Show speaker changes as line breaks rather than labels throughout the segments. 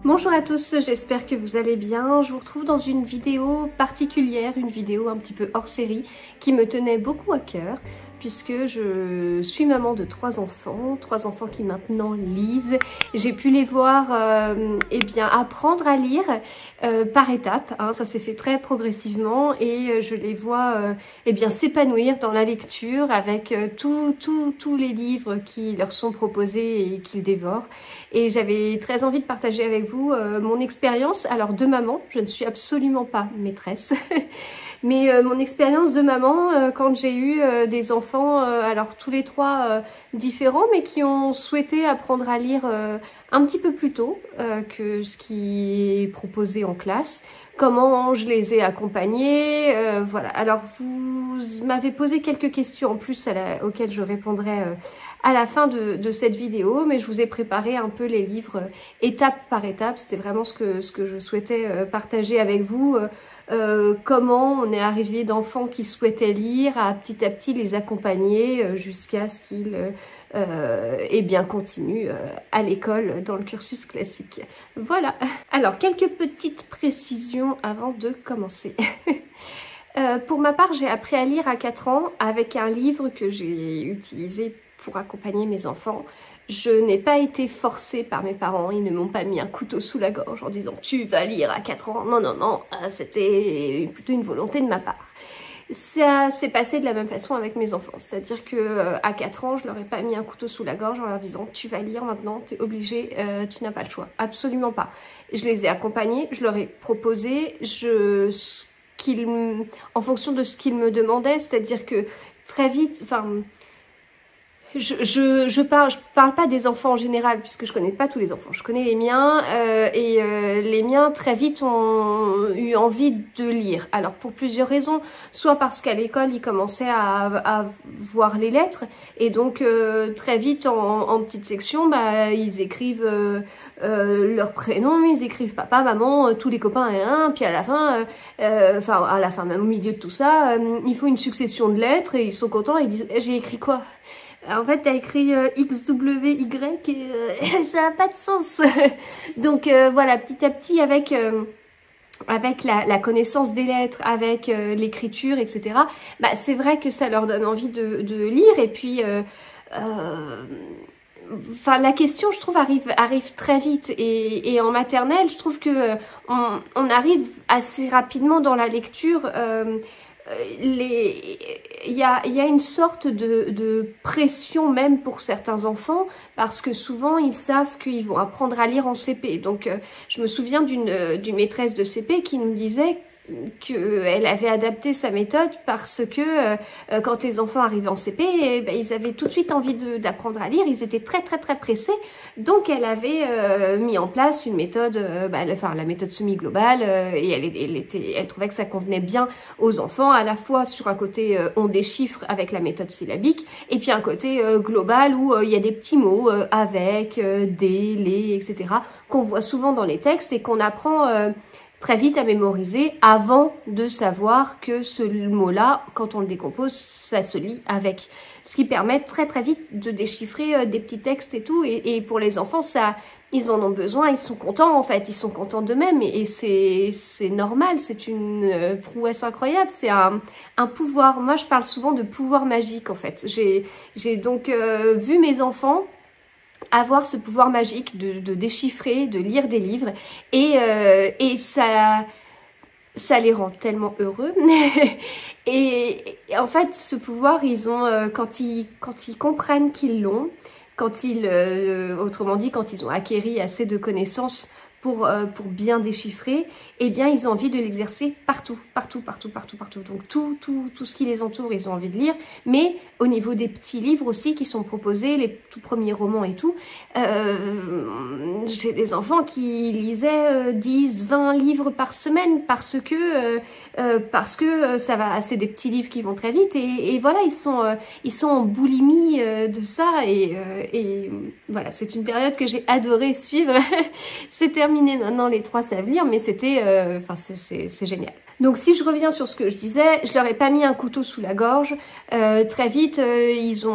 Bonjour à tous, j'espère que vous allez bien. Je vous retrouve dans une vidéo particulière, une vidéo un petit peu hors série qui me tenait beaucoup à cœur puisque je suis maman de trois enfants qui maintenant lisent. J'ai pu les voir eh bien, apprendre à lire par étapes, hein, ça s'est fait très progressivement et je les vois eh bien, s'épanouir dans la lecture avec tous les livres qui leur sont proposés et qu'ils dévorent. Et j'avais très envie de partager avec vous mon expérience, alors de maman, je ne suis absolument pas maîtresse, mais mon expérience de maman quand j'ai eu des enfants, alors tous les trois différents, mais qui ont souhaité apprendre à lire un petit peu plus tôt que ce qui est proposé en classe. Comment je les ai accompagnés, voilà. Alors vous m'avez posé quelques questions en plus auxquelles je répondrai à la fin de cette vidéo, mais je vous ai préparé un peu les livres étape par étape. C'était vraiment ce que je souhaitais partager avec vous. Comment on est arrivé d'enfants qui souhaitaient lire à petit les accompagner jusqu'à ce qu'ils eh bien continuent à l'école dans le cursus classique. Voilà. Alors quelques petites précisions avant de commencer. Pour ma part, j'ai appris à lire à 4 ans avec un livre que j'ai utilisé pour accompagner mes enfants. Je n'ai pas été forcée par mes parents, ils ne m'ont pas mis un couteau sous la gorge en disant « tu vas lire à 4 ans ». Non, non, non, c'était plutôt une volonté de ma part. Ça s'est passé de la même façon avec mes enfants, c'est-à-dire que à 4 ans, je leur ai pas mis un couteau sous la gorge en leur disant « tu vas lire maintenant, tu es obligé, tu n'as pas le choix ». Absolument pas. Je les ai accompagnés, je leur ai proposé, en fonction de ce qu'ils me demandaient, c'est-à-dire que très vite, enfin... Je parle pas des enfants en général puisque je connais pas tous les enfants, je connais les miens les miens très vite ont eu envie de lire. Alors pour plusieurs raisons, soit parce qu'à l'école ils commençaient à voir les lettres et donc très vite en petite section bah, ils écrivent leur prénom, ils écrivent papa, maman, tous les copains et un, puis à la fin, enfin à la fin même au milieu de tout ça, il faut une succession de lettres et ils sont contents et ils disent j'ai écrit quoi? En fait, t'as écrit XWY et ça n'a pas de sens. Donc voilà, petit à petit, avec la connaissance des lettres, avec l'écriture, etc., bah, c'est vrai que ça leur donne envie de lire. Et puis, enfin, la question, je trouve, arrive très vite. Et en maternelle, je trouve que on arrive assez rapidement dans la lecture. Il y a une sorte de pression même pour certains enfants parce que souvent ils savent qu'ils vont apprendre à lire en CP. Donc je me souviens d'une maîtresse de CP qui nous disait qu'elle avait adapté sa méthode parce que quand les enfants arrivaient en CP, eh ben, ils avaient tout de suite envie d'apprendre à lire, ils étaient très pressés, donc elle avait mis en place une méthode, enfin la méthode semi-globale, et elle trouvait que ça convenait bien aux enfants, à la fois sur un côté on déchiffre avec la méthode syllabique, et puis un côté global où il y a des petits mots avec, des, les, etc., qu'on voit souvent dans les textes et qu'on apprend très vite à mémoriser avant de savoir que ce mot-là, quand on le décompose, ça se lit avec. Ce qui permet très vite de déchiffrer des petits textes et tout. Et pour les enfants, ça, ils en ont besoin, ils sont contents en fait, ils sont contents d'eux-mêmes. Et c'est normal, c'est une prouesse incroyable, c'est un pouvoir. Moi, je parle souvent de pouvoir magique en fait. J'ai donc vu mes enfants avoir ce pouvoir magique de déchiffrer, de lire des livres et ça les rend tellement heureux. et en fait ce pouvoir ils ont quand ils comprennent qu'ils l'ont, quand autrement dit quand ils ont acquéri assez de connaissances pour bien déchiffrer, eh bien ils ont envie de l'exercer partout. Donc tout ce qui les entoure, ils ont envie de lire, mais au niveau des petits livres aussi qui sont proposés, les tout premiers romans et tout, j'ai des enfants qui lisaient 10-20 livres par semaine parce que ça va, c'est des petits livres qui vont très vite et voilà, ils sont en boulimie de ça et voilà, c'est une période que j'ai adoré suivre. C'est terminé maintenant, les trois savent lire, mais c'était, enfin c'est génial. Donc si je reviens sur ce que je disais, je leur ai pas mis un couteau sous la gorge. Très vite, ils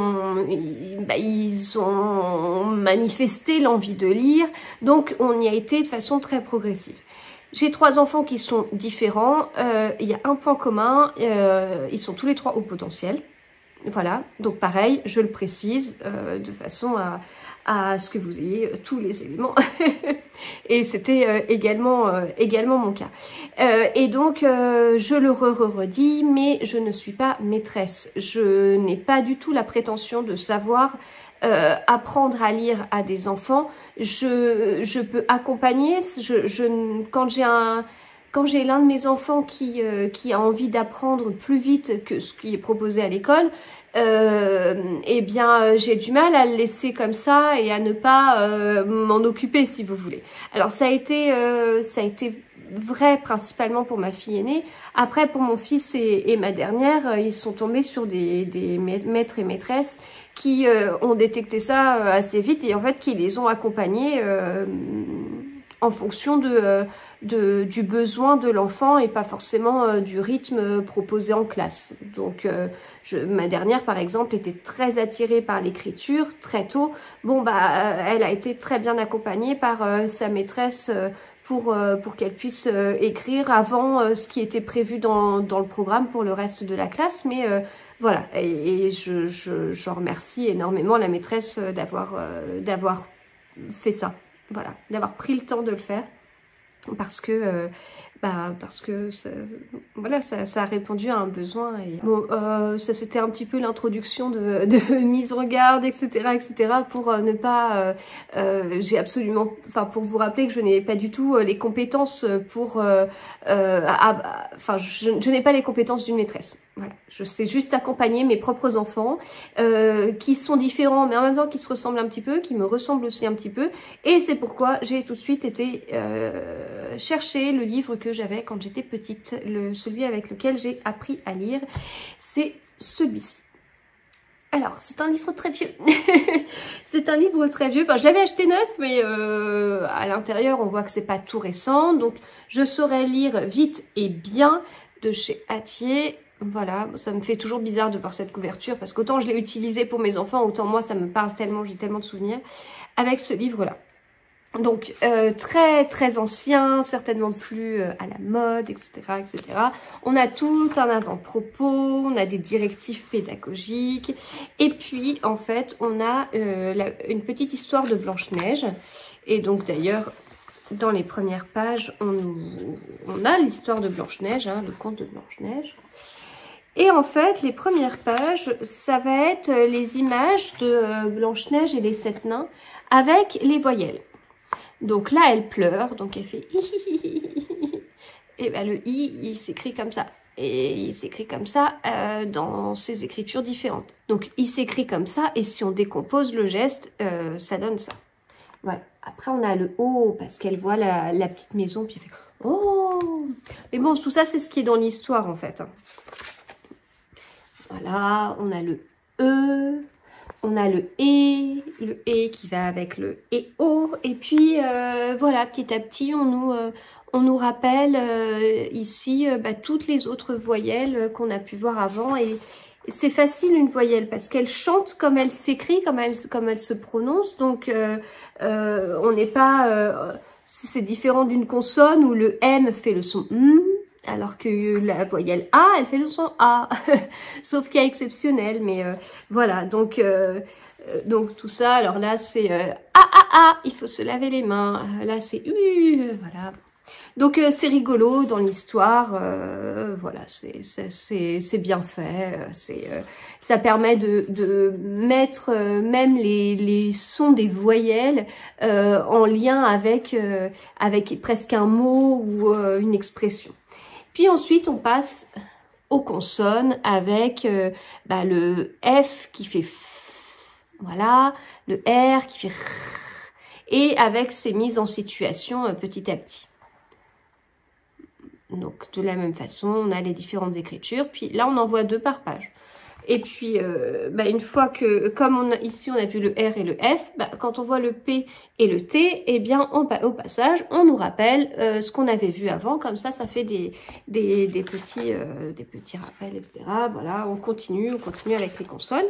ont manifesté l'envie de lire. Donc on y a été de façon très progressive. J'ai 3 enfants qui sont différents. Il y a un point commun, ils sont tous les 3 au potentiel. Voilà, donc pareil, je le précise de façon à ce que vous ayez tous les éléments. Et c'était également mon cas. Et donc, je le redis, mais je ne suis pas maîtresse. Je n'ai pas du tout la prétention de savoir apprendre à lire à des enfants. Je peux accompagner. Quand j'ai l'un de mes enfants qui a envie d'apprendre plus vite que ce qui est proposé à l'école, eh bien j'ai du mal à le laisser comme ça et à ne pas m'en occuper, si vous voulez. Alors ça a été vrai principalement pour ma fille aînée. Après, pour mon fils et ma dernière, ils sont tombés sur des maîtres et maîtresses qui ont détecté ça assez vite et en fait qui les ont accompagnés en fonction du besoin de l'enfant et pas forcément du rythme proposé en classe. Donc ma dernière par exemple était très attirée par l'écriture très tôt. Bon bah elle a été très bien accompagnée par sa maîtresse pour qu'elle puisse écrire avant ce qui était prévu dans le programme pour le reste de la classe. Mais voilà, et je remercie énormément la maîtresse d'avoir fait ça. Voilà, d'avoir pris le temps de le faire parce que ça, voilà, ça a répondu à un besoin. Et bon, ça c'était un petit peu l'introduction de mise en garde, etc., pour ne pas, j'ai absolument, enfin pour vous rappeler que je n'ai pas du tout les compétences pour, je n'ai pas les compétences d'une maîtresse. Voilà, je sais juste accompagner mes propres enfants qui sont différents mais en même temps qui se ressemblent un petit peu, qui me ressemblent aussi un petit peu, et c'est pourquoi j'ai tout de suite été chercher le livre que j'avais quand j'étais petite, celui avec lequel j'ai appris à lire, c'est celui-ci. Alors, c'est un livre très vieux. C'est un livre très vieux. Enfin, je l'avais acheté neuf, mais à l'intérieur, on voit que c'est pas tout récent. Donc, je saurais lire vite et bien de chez Hatier. Voilà, ça me fait toujours bizarre de voir cette couverture parce qu'autant je l'ai utilisée pour mes enfants, autant moi ça me parle tellement, j'ai tellement de souvenirs avec ce livre-là. Donc très très ancien, certainement plus à la mode, etc., etc. On a tout un avant-propos, on a des directives pédagogiques et puis en fait on a une petite histoire de Blanche-Neige. Et donc d'ailleurs dans les premières pages on a l'histoire de Blanche-Neige, hein, le conte de Blanche-Neige. Et en fait, les premières pages, ça va être les images de Blanche-Neige et les 7 nains avec les voyelles. Donc là, elle pleure, donc elle fait hi. Et ben le i, il s'écrit comme ça. Et il s'écrit comme ça dans ses écritures différentes. Donc il s'écrit comme ça, et si on décompose le geste, ça donne ça. Voilà. Après, on a le O, parce qu'elle voit la petite maison, puis elle fait oh. Mais bon, tout ça, c'est ce qui est dans l'histoire, en fait. Voilà, on a le E, on a le E qui va avec le EO. Et puis, voilà, petit à petit, on nous rappelle ici toutes les autres voyelles qu'on a pu voir avant. Et c'est facile une voyelle parce qu'elle chante comme elle s'écrit, comme elle se prononce. Donc, on n'est pas... c'est différent d'une consonne où le M fait le son M. Alors que la voyelle A, elle fait le son A. Sauf qu'il y a exceptionnel, mais voilà. Donc tout ça, alors là, c'est A, il faut se laver les mains. Là, c'est U, voilà. Donc c'est rigolo dans l'histoire, voilà, c'est bien fait. Ça permet de mettre même les sons des voyelles en lien avec presque un mot ou une expression. Puis ensuite, on passe aux consonnes avec le F qui fait F, voilà, le R qui fait R, et avec ces mises en situation petit à petit. Donc, de la même façon, on a les différentes écritures. Puis là, on en voit 2 par page. Et puis, une fois que, comme ici on a vu le R et le F, quand on voit le P et le T, eh bien, au passage, on nous rappelle ce qu'on avait vu avant. Comme ça fait des petits rappels, etc. Voilà, on continue avec les consonnes.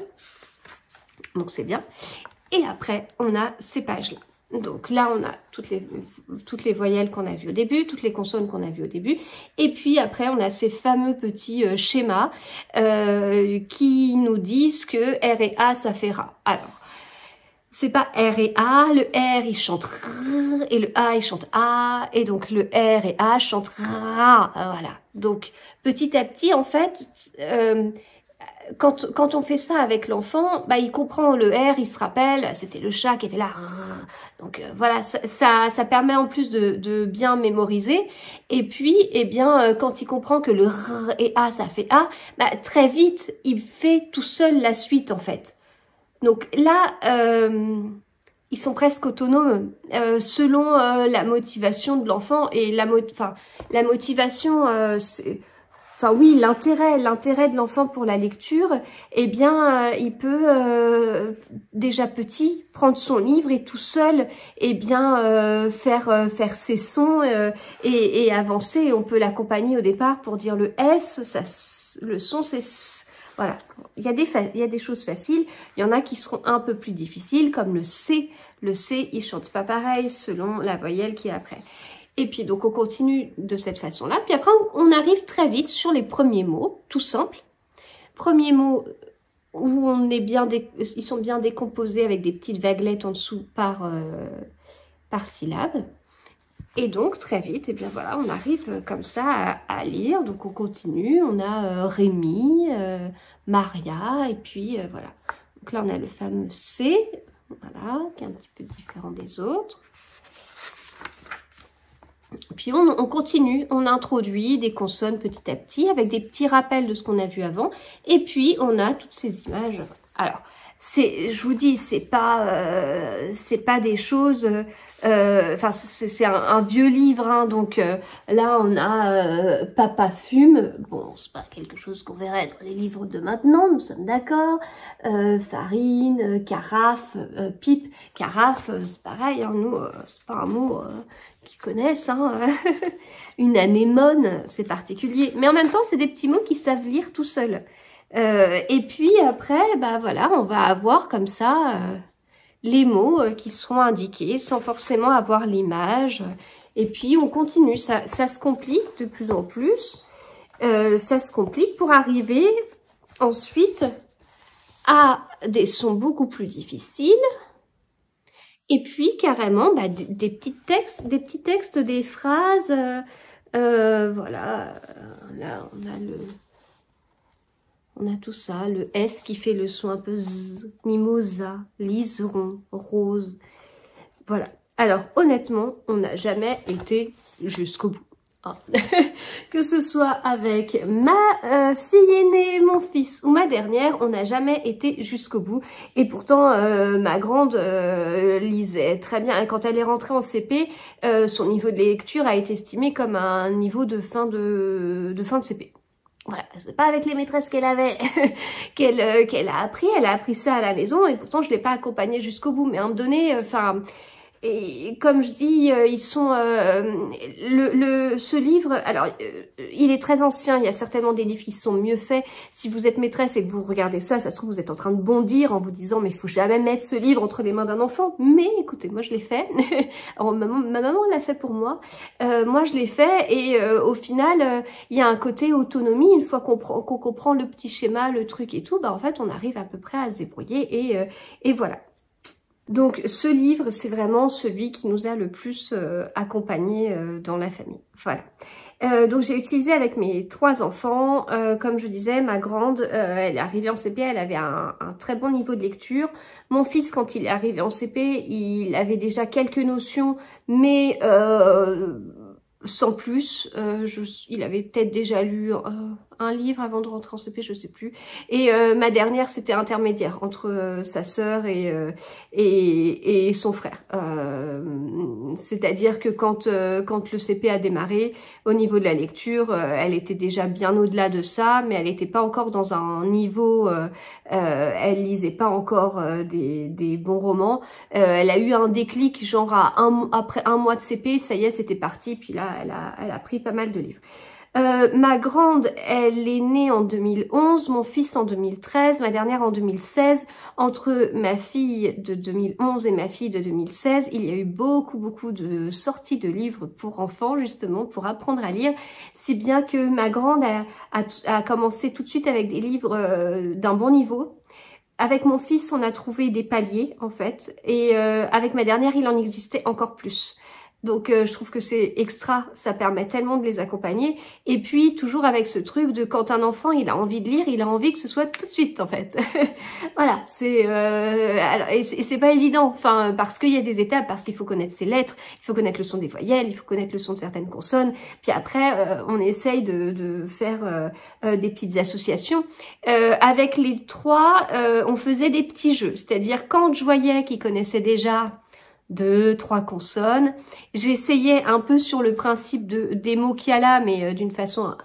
Donc, c'est bien. Et après, on a ces pages-là. Donc là, on a toutes les voyelles qu'on a vues au début, toutes les consonnes qu'on a vues au début. Et puis après, on a ces fameux petits schémas qui nous disent que R et A, ça fait Ra. Alors, c'est pas R et A. Le R, il chante R, et le A, il chante A. Et donc, le R et A chantent Ra. Voilà. Donc, petit à petit, en fait... Quand on fait ça avec l'enfant, il comprend le R, il se rappelle, c'était le chat qui était là. Donc voilà, ça permet en plus de bien mémoriser. Et puis, eh bien, quand il comprend que le R et A, ça fait A, très vite, il fait tout seul la suite en fait. Donc là, ils sont presque autonomes selon la motivation de l'enfant. Et la motivation, oui, l'intérêt de l'enfant pour la lecture, eh bien, il peut, déjà petit, prendre son livre et tout seul, eh bien, faire ses sons et avancer. On peut l'accompagner au départ pour dire le S, le son c'est S. Voilà, il y a des choses faciles, il y en a qui seront un peu plus difficiles, comme le C. Le C, il chante pas pareil selon la voyelle qui est après. Et puis, donc, on continue de cette façon-là. Puis après, on arrive très vite sur les premiers mots, tout simples. Premiers mots où ils sont bien décomposés avec des petites vaguelettes en dessous par syllabe. Et donc, très vite, et bien voilà, on arrive comme ça à lire. Donc, on continue. On a Rémi, Maria, et puis voilà. Donc là, on a le fameux C, voilà, qui est un petit peu différent des autres. Puis on continue, on introduit des consonnes petit à petit avec des petits rappels de ce qu'on a vu avant. Et puis on a toutes ces images. Alors, je vous dis, c'est pas des choses... c'est un vieux livre, hein, donc là on a Papa fume. Bon, c'est pas quelque chose qu'on verrait dans les livres de maintenant, nous sommes d'accord. Farine, carafe, pipe, carafe, c'est pareil, hein, nous, c'est pas un mot... qui connaissent, hein. Une anémone, c'est particulier. Mais en même temps, c'est des petits mots qui savent lire tout seuls. Et puis après, voilà, on va avoir comme ça les mots qui seront indiqués sans forcément avoir l'image. Et puis on continue, ça se complique de plus en plus. Ça se complique pour arriver ensuite à des sons beaucoup plus difficiles. Et puis, carrément, des petits textes, des phrases. Voilà, là, on a tout ça. Le S qui fait le son un peu Z, mimosa, liseron, rose. Voilà. Alors, honnêtement, on n'a jamais été jusqu'au bout. Ah. Que ce soit avec ma fille aînée, mon fils ou ma dernière, on n'a jamais été jusqu'au bout. Et pourtant, ma grande lisait très bien. Et quand elle est rentrée en CP, son niveau de lecture a été estimé comme un niveau de fin de CP. Voilà, c'est pas avec les maîtresses qu'elle avait qu'elle a appris. Elle a appris ça à la maison et pourtant je l'ai pas accompagnée jusqu'au bout. Mais à un moment donné, et comme je dis, ils sont ce livre. Alors, il est très ancien. Il y a certainement des livres qui sont mieux faits. Si vous êtes maîtresse et que vous regardez ça, ça se trouve vous êtes en train de bondir en vous disant mais il faut jamais mettre ce livre entre les mains d'un enfant. Mais écoutez, moi je l'ai fait. Alors, ma maman l'a fait pour moi. Moi je l'ai fait et au final, il y a un côté autonomie. Une fois qu'on comprend le petit schéma, le truc et tout, en fait on arrive à peu près à se débrouiller et voilà. Donc ce livre, c'est vraiment celui qui nous a le plus accompagnés dans la famille. Voilà. Donc j'ai utilisé avec mes 3 enfants. Comme je disais, ma grande, elle est arrivée en CP, elle avait un très bon niveau de lecture. Mon fils, quand il est arrivé en CP, il avait déjà quelques notions, mais sans plus. Il avait peut-être déjà lu un livre avant de rentrer en CP, je sais plus. Et ma dernière, c'était intermédiaire entre sa sœur et son frère. C'est-à-dire que quand le CP a démarré, au niveau de la lecture, elle était déjà bien au-delà de ça, mais elle n'était pas encore dans un niveau, elle lisait pas encore des bons romans. Elle a eu un déclic, genre après un mois de CP, ça y est, c'était parti, puis là, elle a pris pas mal de livres. Ma grande, elle est née en 2011, mon fils en 2013, ma dernière en 2016. Entre ma fille de 2011 et ma fille de 2016, il y a eu beaucoup de sorties de livres pour enfants, justement, pour apprendre à lire. Si bien que ma grande a commencé tout de suite avec des livres d'un bon niveau. Avec mon fils, on a trouvé des paliers, en fait. Et avec ma dernière, il en existait encore plus. Donc je trouve que c'est extra, ça permet tellement de les accompagner. Et puis toujours avec ce truc de quand un enfant il a envie de lire, il a envie que ce soit tout de suite en fait. Voilà, et c'est pas évident, enfin parce qu'il y a des étapes, parce qu'il faut connaître ses lettres, il faut connaître le son des voyelles, il faut connaître le son de certaines consonnes. Puis après on essaye de faire des petites associations. Avec les trois, on faisait des petits jeux, c'est-à-dire quand je voyais qu'ils connaissaient déjà 2, 3 consonnes. J'essayais un peu sur le principe des mots qu'il y a là, mais d'une façon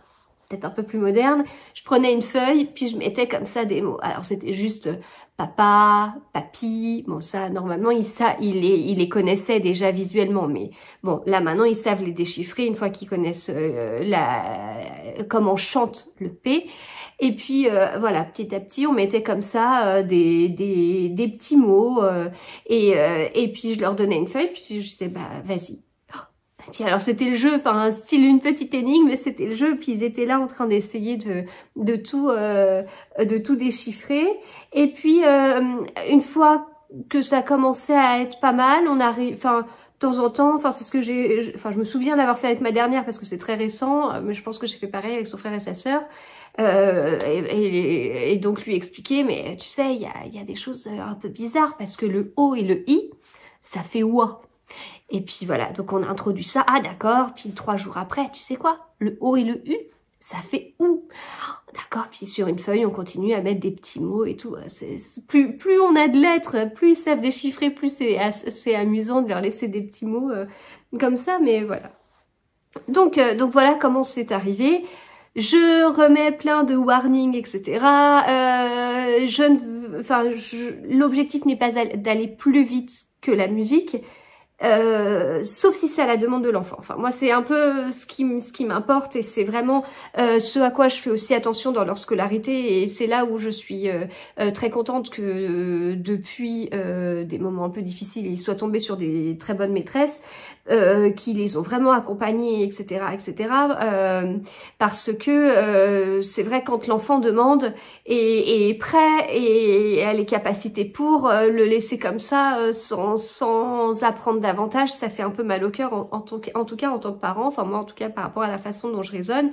peut-être un peu plus moderne. Je prenais une feuille, puis je mettais comme ça des mots. Alors c'était juste papa, papi. Bon ça, normalement, ils les connaissaient déjà visuellement, mais bon, là maintenant, ils savent les déchiffrer une fois qu'ils connaissent comment chante le P. Et puis voilà, petit à petit, on mettait comme ça des petits mots et puis je leur donnais une feuille, puis je disais bah vas-y. Et puis alors c'était le jeu, enfin style une petite énigme, c'était le jeu, puis ils étaient là en train d'essayer de tout déchiffrer. Et puis une fois que ça commençait à être pas mal, on arrive, enfin de temps en temps, enfin c'est ce que je me souviens d'avoir fait avec ma dernière parce que c'est très récent, mais je pense que j'ai fait pareil avec son frère et sa sœur. Et donc lui expliquer, mais tu sais, il y a des choses un peu bizarres parce que le O et le I, ça fait OUA. Et puis voilà, donc on a introduit ça, ah d'accord, puis 3 jours après, tu sais quoi, le O et le U, ça fait OU. D'accord, puis sur une feuille, on continue à mettre des petits mots et tout. Plus on a de lettres, plus ils savent déchiffrer, plus c'est amusant de leur laisser des petits mots comme ça, mais voilà. Donc voilà comment c'est arrivé. Je remets plein de warnings, etc. L'objectif n'est pas d'aller plus vite que la musique, sauf si c'est à la demande de l'enfant. Enfin, moi, c'est un peu ce qui m'importe et c'est vraiment ce à quoi je fais aussi attention dans leur scolarité. Et c'est là où je suis très contente que depuis des moments un peu difficiles, ils soient tombés sur des très bonnes maîtresses qui les ont vraiment accompagnés, etc., etc. Parce que c'est vrai quand l'enfant demande et est prêt et a les capacités pour le laisser comme ça sans apprendre davantage, ça fait un peu mal au cœur en tout cas en tant que parent, enfin moi en tout cas par rapport à la façon dont je raisonne.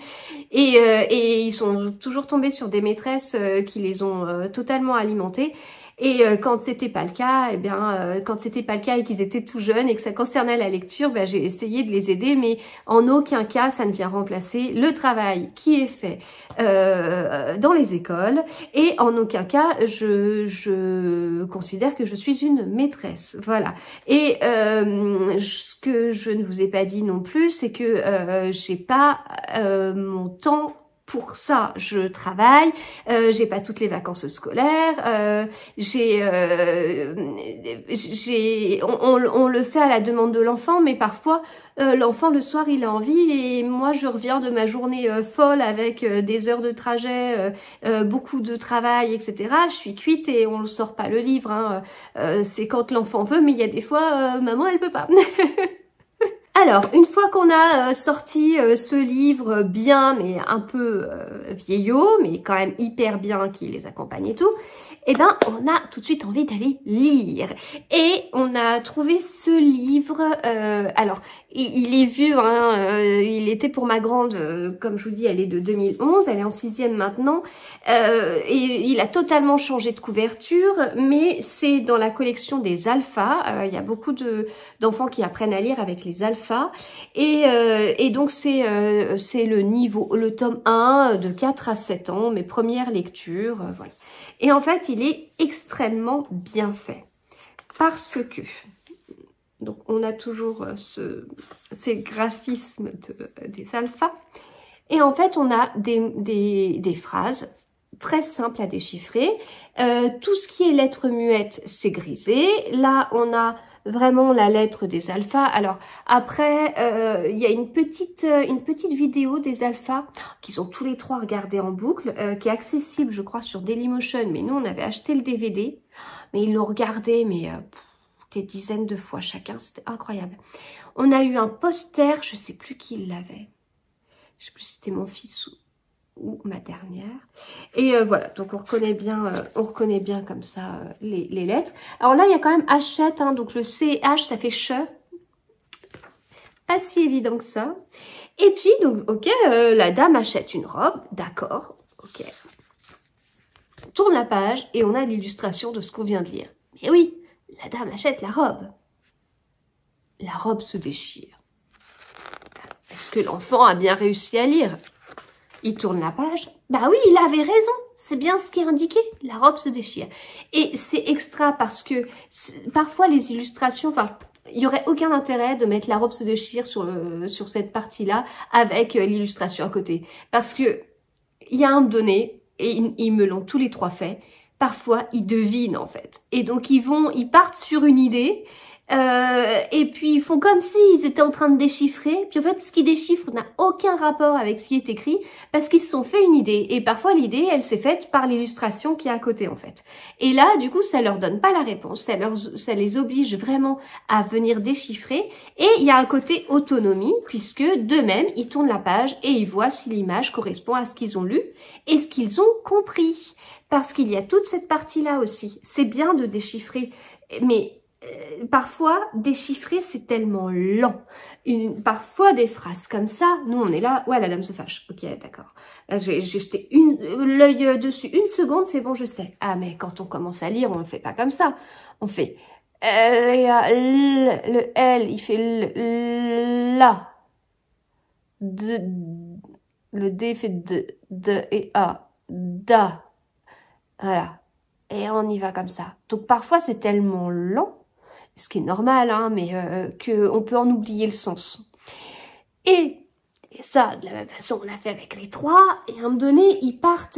Et ils sont toujours tombés sur des maîtresses qui les ont totalement alimentés. Et quand c'était pas le cas, eh bien, quand c'était pas le cas et qu'ils étaient tout jeunes et que ça concernait la lecture, ben, j'ai essayé de les aider, mais en aucun cas ça ne vient remplacer le travail qui est fait dans les écoles. Et en aucun cas je considère que je suis une maîtresse. Voilà. Et ce que je ne vous ai pas dit non plus, c'est que j'ai pas mon temps. Pour ça, je travaille, j'ai pas toutes les vacances scolaires, on le fait à la demande de l'enfant, mais parfois l'enfant le soir il a envie et moi je reviens de ma journée folle avec des heures de trajet, beaucoup de travail, etc. Je suis cuite et on ne sort pas le livre, hein. C'est quand l'enfant veut, mais il y a des fois maman elle peut pas. Alors, une fois qu'on a sorti ce livre bien, mais un peu vieillot, mais quand même hyper bien, qui les accompagne et tout, eh ben, on a tout de suite envie d'aller lire. Et on a trouvé ce livre, alors, il est vieux, hein, il était pour ma grande, comme je vous dis, elle est de 2011, elle est en 6e maintenant, et il a totalement changé de couverture, mais c'est dans la collection des alphas, il y a beaucoup d'enfants qui apprennent à lire avec les alphas, et donc c'est le tome 1 de 4 à 7 ans, mes premières lectures, voilà. Et en fait, il est extrêmement bien fait parce que, donc on a toujours ces graphismes des alphas, et en fait on a des phrases très simples à déchiffrer. Tout ce qui est lettres muettes, c'est grisé. Là, on a vraiment la lettre des alphas. Alors après, il y a une petite vidéo des alphas qui sont tous les trois regardés en boucle, qui est accessible, je crois, sur Dailymotion. Mais nous, on avait acheté le DVD, mais ils l'ont regardé, mais des dizaines de fois chacun. C'était incroyable. On a eu un poster, je sais plus qui l'avait. Je sais plus si c'était mon fils ou ma dernière. Et voilà, donc on reconnaît bien comme ça les lettres. Alors là, il y a quand même Hachette, hein, donc le CH, ça fait che. Pas si évident que ça. Et puis, donc, ok, la dame achète une robe, d'accord, ok. On tourne la page et on a l'illustration de ce qu'on vient de lire. Mais oui, la dame achète la robe. La robe se déchire. Est-ce que l'enfant a bien réussi à lire ? Il tourne la page. Bah oui, il avait raison. C'est bien ce qui est indiqué. La robe se déchire. Et c'est extra parce que parfois les illustrations, enfin, il n'y aurait aucun intérêt de mettre la robe se déchire sur cette partie-là avec l'illustration à côté. Parce que il y a un donné, et ils me l'ont tous les trois fait, parfois ils devinent en fait. Et donc ils partent sur une idée. Et puis ils font comme s'ils étaient en train de déchiffrer, puis en fait ce qu'ils déchiffrent n'a aucun rapport avec ce qui est écrit parce qu'ils se sont fait une idée, et parfois l'idée elle s'est faite par l'illustration qui est à côté en fait. Et là du coup ça leur donne pas la réponse, ça les oblige vraiment à venir déchiffrer, et il y a un côté autonomie puisque d'eux-mêmes ils tournent la page et ils voient si l'image correspond à ce qu'ils ont lu et ce qu'ils ont compris, parce qu'il y a toute cette partie là aussi. C'est bien de déchiffrer, mais parfois, déchiffrer, c'est tellement lent. Parfois, des phrases comme ça, nous, on est là, ouais, la dame se fâche. Ok, d'accord. Là, j'ai jeté l'œil dessus. Une seconde, c'est bon, je sais. Ah, mais quand on commence à lire, on ne le fait pas comme ça. On fait le L, il fait la. Le D fait de et A. Da. Voilà. Et on y va comme ça. Donc, parfois, c'est tellement lent, ce qui est normal, hein, mais qu'on peut en oublier le sens. Et ça, de la même façon, on l'a fait avec les trois, et à un moment donné, ils partent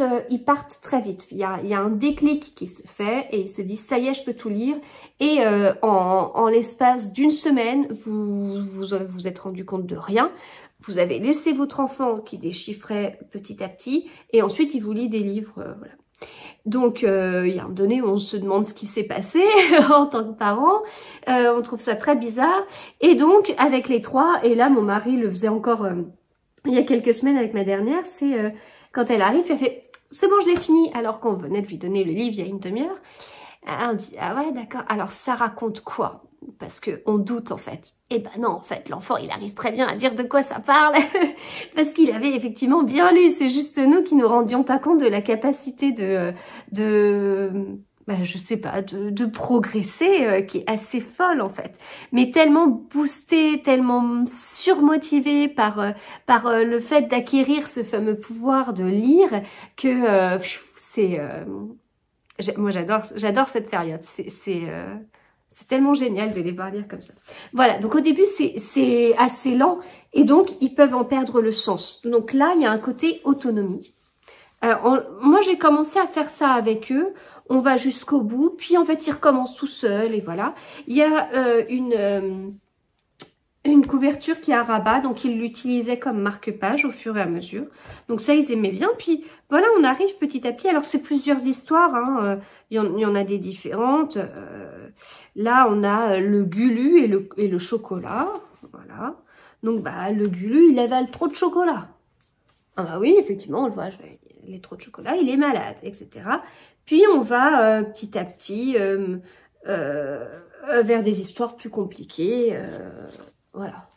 très vite. Il y a un déclic qui se fait, et ils se disent, ça y est, je peux tout lire. Et en l'espace d'une semaine, vous êtes rendu compte de rien. Vous avez laissé votre enfant qui déchiffrait petit à petit, et ensuite, il vous lit des livres, voilà. Donc, il y a un moment donné où on se demande ce qui s'est passé en tant que parent. On trouve ça très bizarre. Et donc, avec les trois, et là, mon mari le faisait encore il y a quelques semaines avec ma dernière, c'est quand elle arrive, elle fait « c'est bon, je l'ai fini », alors qu'on venait de lui donner le livre il y a une demi-heure. On dit « ah ouais, d'accord, alors ça raconte quoi ?» Parce qu'on doute en fait. Eh ben non, en fait, l'enfant, il arrive très bien à dire de quoi ça parle, parce qu'il avait effectivement bien lu. C'est juste nous qui nous rendions pas compte de la capacité je sais pas, de progresser, qui est assez folle en fait. Mais tellement boostée, tellement surmotivée par le fait d'acquérir ce fameux pouvoir de lire, que moi j'adore cette période. C'est tellement génial de les voir lire comme ça. Voilà, donc au début, c'est assez lent et donc ils peuvent en perdre le sens. Donc là, il y a un côté autonomie. Moi, j'ai commencé à faire ça avec eux. On va jusqu'au bout, puis en fait, ils recommencent tout seuls et voilà. Il y a une couverture qui est à rabat, donc ils l'utilisaient comme marque-page au fur et à mesure. Donc ça, ils aimaient bien. Puis voilà, on arrive petit à petit. Alors, c'est plusieurs histoires, hein. Il y en a des différentes. Là, on a le Gulu et le chocolat. Voilà. Donc, bah, le Gulu, il avale trop de chocolat. Ah bah oui, effectivement, on le voit, il est trop de chocolat, il est malade, etc. Puis on va petit à petit vers des histoires plus compliquées. Voilà.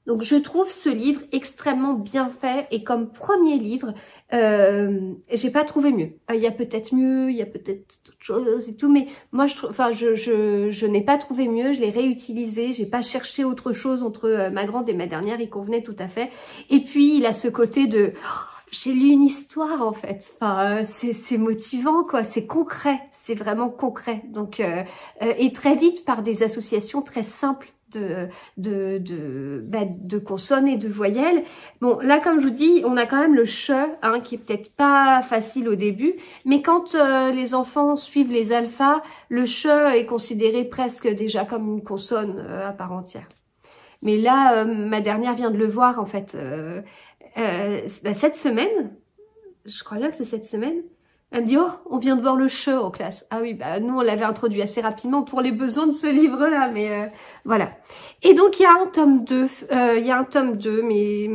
Donc je trouve ce livre extrêmement bien fait et comme premier livre, j'ai pas trouvé mieux. Il y a peut-être mieux, il y a peut-être d'autres choses et tout, mais moi je n'ai pas trouvé mieux, je l'ai réutilisé, j'ai pas cherché autre chose entre ma grande et ma dernière, il convenait tout à fait. Et puis il a ce côté de j'ai lu une histoire en fait, enfin, c'est motivant quoi, c'est concret, c'est vraiment concret. Donc et très vite par des associations très simples de consonnes et de voyelles. Bon, là, comme je vous dis, on a quand même le che, hein, qui est peut-être pas facile au début, mais quand les enfants suivent les alphas, le che est considéré presque déjà comme une consonne à part entière. Mais là, ma dernière vient de le voir, en fait, cette semaine, je crois bien que c'est cette semaine, elle me dit « Oh, on vient de voir le che en classe. » Ah oui, bah nous, on l'avait introduit assez rapidement pour les besoins de ce livre-là, mais voilà. Et donc, il y a un tome 2. Il y a un tome 2, mais...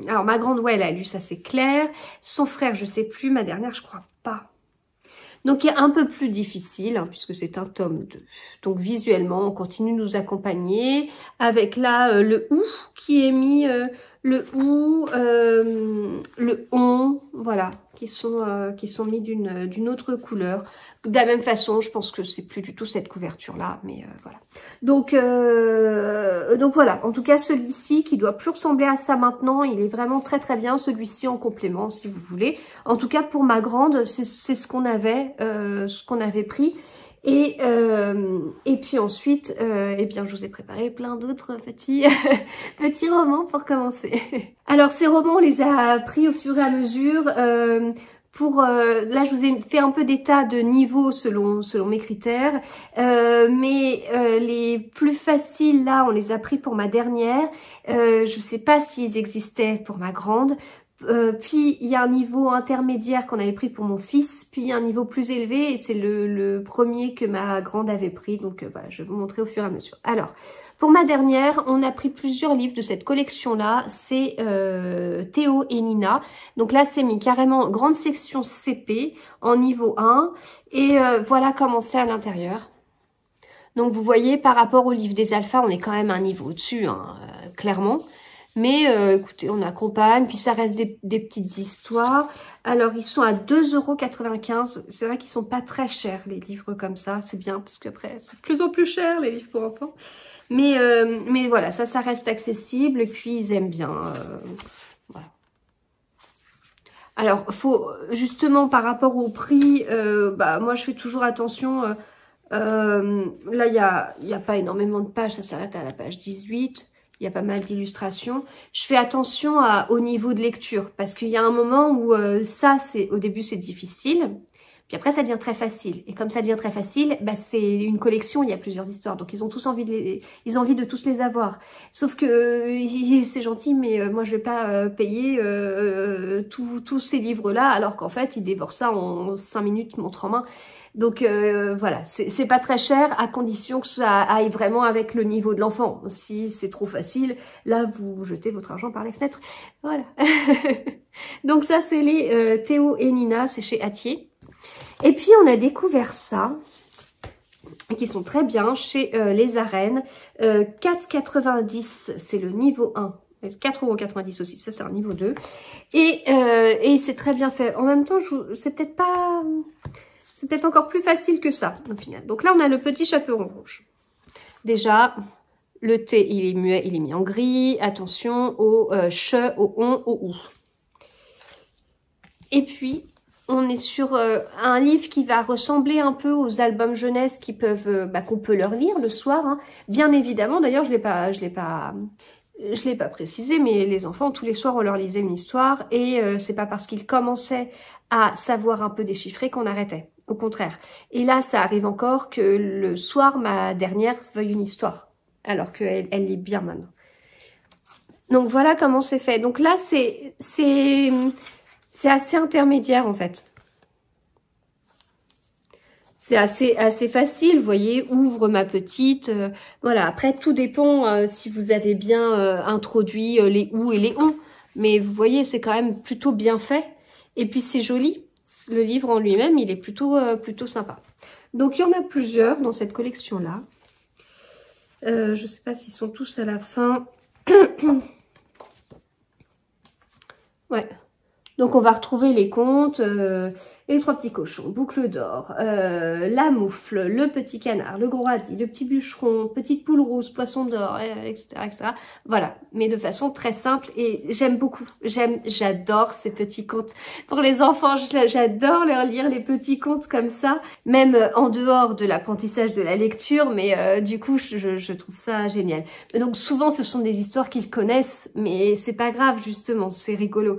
alors, ma grande, ouais, elle a lu, ça c'est clair. Son frère, je sais plus. Ma dernière, je crois pas. Donc, il est un peu plus difficile, hein, puisque c'est un tome 2. Donc, visuellement, on continue de nous accompagner. Avec là, le « ou » qui est mis... le « ou », le « on », voilà, qui sont mis d'une autre couleur. De la même façon, je pense que c'est plus du tout cette couverture-là, mais voilà. Donc voilà, en tout cas, celui-ci, qui doit plus ressembler à ça maintenant, il est vraiment très très bien. Celui-ci en complément, si vous voulez. En tout cas, pour ma grande, c'est ce qu'on avait pris. Et puis ensuite, eh bien, je vous ai préparé plein d'autres petits romans pour commencer. Alors, ces romans, on les a pris au fur et à mesure. Là, je vous ai fait un peu d'état de niveau selon mes critères. Mais les plus faciles, là, on les a pris pour ma dernière. Je ne sais pas s'ils existaient pour ma grande. Puis il y a un niveau intermédiaire qu'on avait pris pour mon fils, puis il y a un niveau plus élevé et c'est le premier que ma grande avait pris, donc voilà, je vais vous montrer au fur et à mesure. Alors, pour ma dernière, on a pris plusieurs livres de cette collection-là, c'est Théo et Nina, donc là c'est mis carrément grande section CP en niveau 1, et voilà comment c'est à l'intérieur. Donc vous voyez, par rapport au livre des alphas, on est quand même un niveau au-dessus, hein, clairement. Mais écoutez, on accompagne, puis ça reste des petites histoires. Alors, ils sont à 2,95 €. C'est vrai qu'ils sont pas très chers, les livres comme ça. C'est bien, parce qu'après, c'est de plus en plus cher, les livres pour enfants. Mais voilà, ça reste accessible. Et puis, ils aiment bien. Voilà. Alors, faut justement, par rapport au prix, moi, je fais toujours attention. Là, il y a pas énormément de pages. Ça s'arrête à la page 18. Il y a pas mal d'illustrations. Je fais attention au niveau de lecture parce qu'il y a un moment où au début, c'est difficile. Puis après, ça devient très facile. Et comme ça devient très facile, c'est une collection, il y a plusieurs histoires. Donc, ils ont tous envie de tous les avoir. Sauf que c'est gentil, mais moi, je vais pas payer tous ces livres-là alors qu'en fait, ils dévorent ça en 5 minutes, montre en main. Donc voilà, c'est pas très cher à condition que ça aille vraiment avec le niveau de l'enfant. Si c'est trop facile, là vous jetez votre argent par les fenêtres. Voilà. Donc ça c'est les Théo et Nina, c'est chez Hatier. Et puis on a découvert ça, qui sont très bien, chez Les Arènes. 4,90 c'est le niveau 1. 4,90 € aussi, ça c'est un niveau 2. Et c'est très bien fait. En même temps, c'est peut-être pas... C'est peut-être encore plus facile que ça, au final. Donc là, on a le petit chaperon rouge. Déjà, le T, il est muet, il est mis en gris. Attention au che, au on, au ou. Et puis, on est sur un livre qui va ressembler un peu aux albums jeunesse qui peuvent, qu'on peut leur lire le soir. Hein. Bien évidemment, d'ailleurs, je l'ai pas précisé, mais les enfants, tous les soirs, on leur lisait une histoire. Et c'est pas parce qu'ils commençaient à savoir un peu déchiffrer qu'on arrêtait. Au contraire. Et là, ça arrive encore que le soir, ma dernière veuille une histoire. Alors qu'elle lit bien maintenant. Donc voilà comment c'est fait. Donc là, c'est assez intermédiaire en fait. C'est assez facile, vous voyez, ouvre ma petite. Voilà, après tout dépend si vous avez bien introduit les ou et les on. Mais vous voyez, c'est quand même plutôt bien fait. Et puis c'est joli. le livre en lui-même, il est plutôt sympa. Donc, il y en a plusieurs dans cette collection-là. Je ne sais pas s'ils sont tous à la fin. Ouais. Donc, on va retrouver les contes, les trois petits cochons, Boucle d'or, la moufle, le petit canard, le gros radis, le petit bûcheron, petite poule rousse, poisson d'or, etc., etc. Voilà, mais de façon très simple et j'aime beaucoup. J'adore ces petits contes. Pour les enfants, j'adore leur lire les petits contes comme ça, même en dehors de l'apprentissage de la lecture, mais du coup, je trouve ça génial. Donc souvent, ce sont des histoires qu'ils connaissent, mais c'est pas grave, justement, c'est rigolo.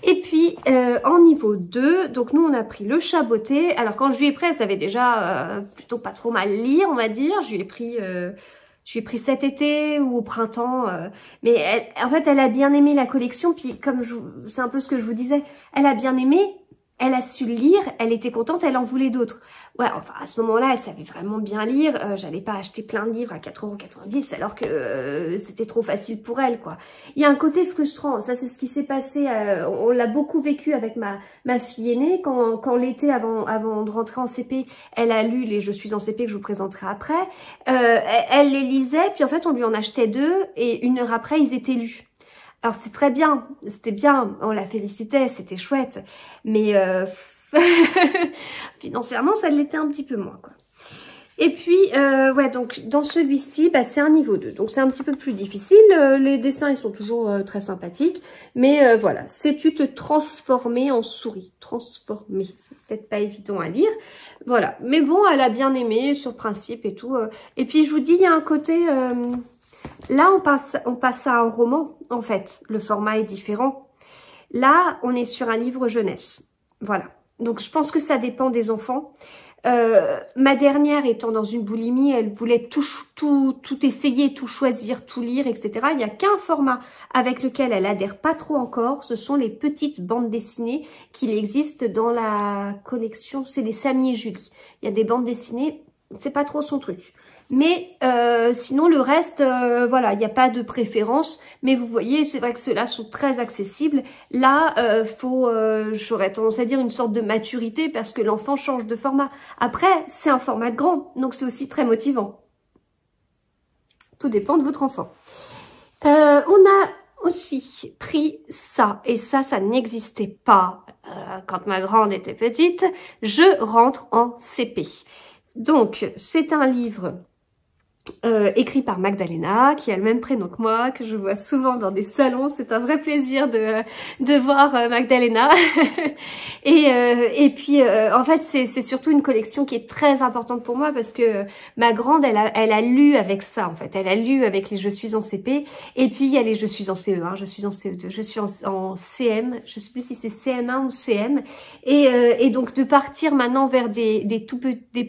Et puis, en niveau 2, donc nous, on a pris le chat botté. Alors, quand je lui ai pris, elle savait déjà plutôt pas trop mal lire, on va dire. Je lui ai pris cet été ou au printemps. Mais en fait, elle a bien aimé la collection. Puis, c'est un peu ce que je vous disais, elle a bien aimé, elle a su lire, elle était contente, elle en voulait d'autres. Ouais, enfin, à ce moment-là, elle savait vraiment bien lire. J'allais pas acheter plein de livres à 4,90 € alors que c'était trop facile pour elle, quoi. Il y a un côté frustrant. Ça, c'est ce qui s'est passé. On l'a beaucoup vécu avec ma fille aînée. Quand l'été, avant de rentrer en CP, elle a lu les Je suis en CP que je vous présenterai après. Elle les lisait, puis en fait, on lui en achetait 2 et 1 heure après, ils étaient lus. Alors, c'est très bien. C'était bien. On la félicitait. C'était chouette. Mais... financièrement, ça l'était un petit peu moins, quoi. Et puis, ouais, donc dans celui-ci, bah, c'est un niveau 2. Donc, c'est un petit peu plus difficile. Les dessins, ils sont toujours très sympathiques. Mais voilà, sais-tu te transformer en souris? Transformer, c'est peut-être pas évident à lire. Voilà, mais bon, elle a bien aimé sur principe et tout. Et puis, je vous dis, il y a un côté... là, on passe à un roman, en fait. Le format est différent. Là, on est sur un livre jeunesse. Voilà. Donc, je pense que ça dépend des enfants. Ma dernière étant dans une boulimie, elle voulait tout essayer, tout choisir, tout lire, etc. Il n'y a qu'un format avec lequel elle adhère pas trop encore. Ce sont les petites bandes dessinées qu'il existe dans la collection. C'est les Samy et Julie. Il y a des bandes dessinées, c'est pas trop son truc. Mais sinon, le reste, voilà, il n'y a pas de préférence. Mais vous voyez, c'est vrai que ceux-là sont très accessibles. Là, j'aurais tendance à dire une sorte de maturité parce que l'enfant change de format. Après, c'est un format de grand, donc c'est aussi très motivant. Tout dépend de votre enfant. On a aussi pris ça. Et ça n'existait pas quand ma grande était petite. Je rentre en CP. Donc, c'est un livre... écrit par Magdalena, qui a le même prénom que moi, que je vois souvent dans des salons. C'est un vrai plaisir de voir Magdalena. et puis, en fait, c'est surtout une collection qui est très importante pour moi parce que ma grande, elle a lu avec ça, en fait. Elle a lu avec les Je suis en CP. Et puis, il y a les Je suis en CE1, je suis en CE2, je suis en CM. Je sais plus si c'est CM1 ou CM. Et donc, de partir maintenant vers des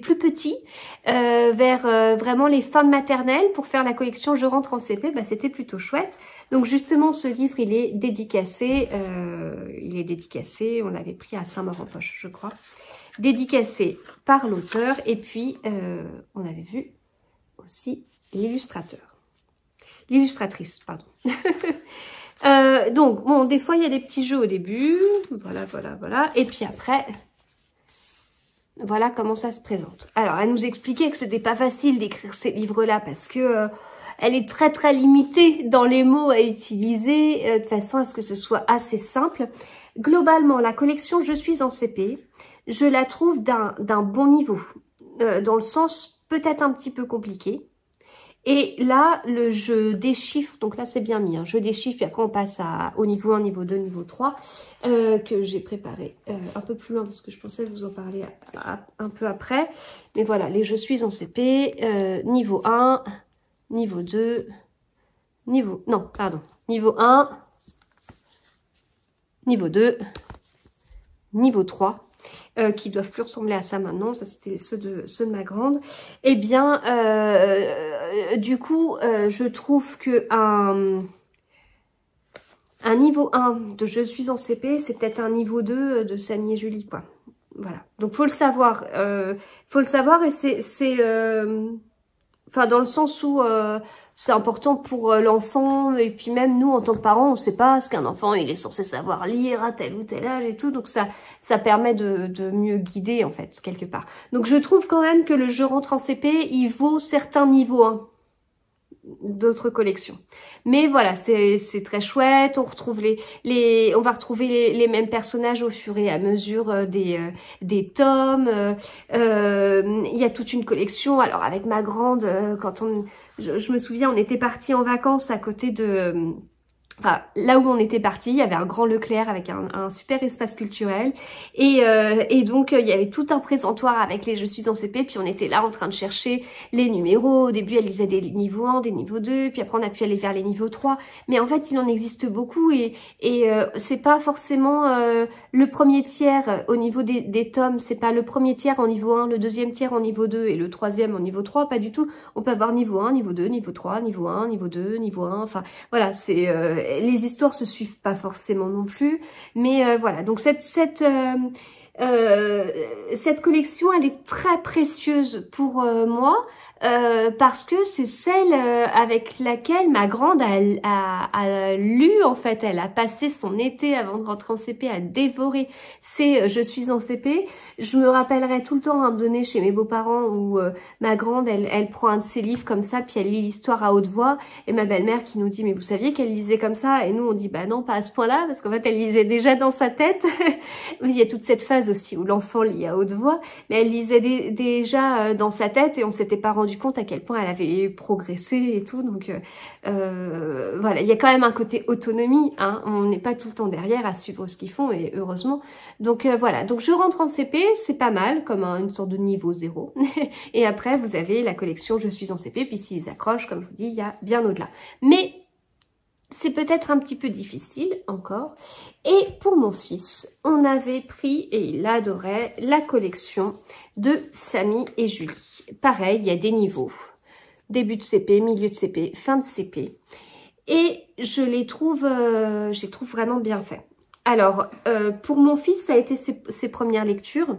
plus petits, vers vraiment les fins de maternelle pour faire la collection Je rentre en CP, bah, c'était plutôt chouette. Donc justement, ce livre, il est dédicacé, on l'avait pris à Saint-Maur-en-Poche, je crois, dédicacé par l'auteur, et puis on avait vu aussi l'illustratrice, pardon. Donc, bon, des fois, il y a des petits jeux au début, voilà, et puis après... Voilà comment ça se présente. Alors, elle nous expliquait que c'était pas facile d'écrire ces livres-là parce que elle est très très limitée dans les mots à utiliser de façon à ce que ce soit assez simple. Globalement, la collection Je suis en CP, je la trouve d'un bon niveau, dans le sens peut-être un petit peu compliqué. Et là, je déchiffre, donc là c'est bien mis, hein, je déchiffre, puis après on passe au niveau 1, niveau 2, niveau 3, que j'ai préparé un peu plus loin parce que je pensais vous en parler un peu après. Mais voilà, les Je suis en CP, niveau 1, niveau 2, niveau 1, niveau 2, niveau 3. Qui doivent plus ressembler à ça maintenant, ça c'était ceux de ma grande. Eh bien, du coup, je trouve que un niveau 1 de Je suis en CP, c'est peut-être un niveau 2 de Samy et Julie, quoi. Voilà, donc faut le savoir. Et c'est... Enfin, dans le sens où... c'est important pour l'enfant, et puis même nous, en tant que parents, on ne sait pas ce qu'un enfant, il est censé savoir lire à tel ou tel âge et tout, donc ça permet de mieux guider, en fait, quelque part. Donc je trouve quand même que le Je rentre en CP, il vaut certains niveaux 1 d'autres collections. Mais voilà, c'est très chouette, on retrouve on va retrouver les mêmes personnages au fur et à mesure des tomes. Il y a toute une collection. Alors avec ma grande, je me souviens, on était partis en vacances à côté de... Enfin, là où on était parti, il y avait un grand Leclerc avec un super espace culturel et donc il y avait tout un présentoir avec les Je suis en CP, puis on était là en train de chercher les numéros. Au début, elle lisait des niveaux 1, des niveaux 2, puis après on a pu aller vers les niveaux 3. Mais en fait, il en existe beaucoup et c'est pas forcément le premier tiers au niveau des tomes, c'est pas le premier tiers en niveau 1, le deuxième tiers en niveau 2 et le troisième en niveau 3, pas du tout. On peut avoir niveau 1, niveau 2, niveau 3, niveau 1, niveau 2, niveau 1, enfin voilà, c'est... les histoires se suivent pas forcément non plus, mais voilà. Donc cette collection, elle est très précieuse pour moi parce que c'est celle avec laquelle ma grande a lu, en fait. Elle a passé son été avant de rentrer en CP à dévorer ses Je suis en CP. Je me rappellerai tout le temps à me donner chez mes beaux-parents où ma grande, elle prend un de ses livres comme ça, puis elle lit l'histoire à haute voix, et ma belle-mère qui nous dit « mais vous saviez qu'elle lisait comme ça ?» Et nous on dit « bah non, pas à ce point-là », parce qu'en fait elle lisait déjà dans sa tête. Il y a toute cette phase aussi où l'enfant lit à haute voix, mais elle lisait déjà dans sa tête, et on s'était pas rendu compte à quel point elle avait progressé et tout. Donc voilà, il y a quand même un côté autonomie, hein. On n'est pas tout le temps derrière à suivre ce qu'ils font, et heureusement. Donc voilà, donc je rentre en CP, c'est pas mal, comme une sorte de niveau 0. Et après, vous avez la collection Je suis en CP, puis s'ils accrochent, comme je vous dis, il y a bien au-delà. Mais c'est peut-être un petit peu difficile encore. Et pour mon fils, on avait pris, et il adorait, la collection de Samy et Julie. Pareil, il y a des niveaux. Début de CP, milieu de CP, fin de CP. Et je les trouve vraiment bien faits. Alors, pour mon fils, ça a été ses premières lectures.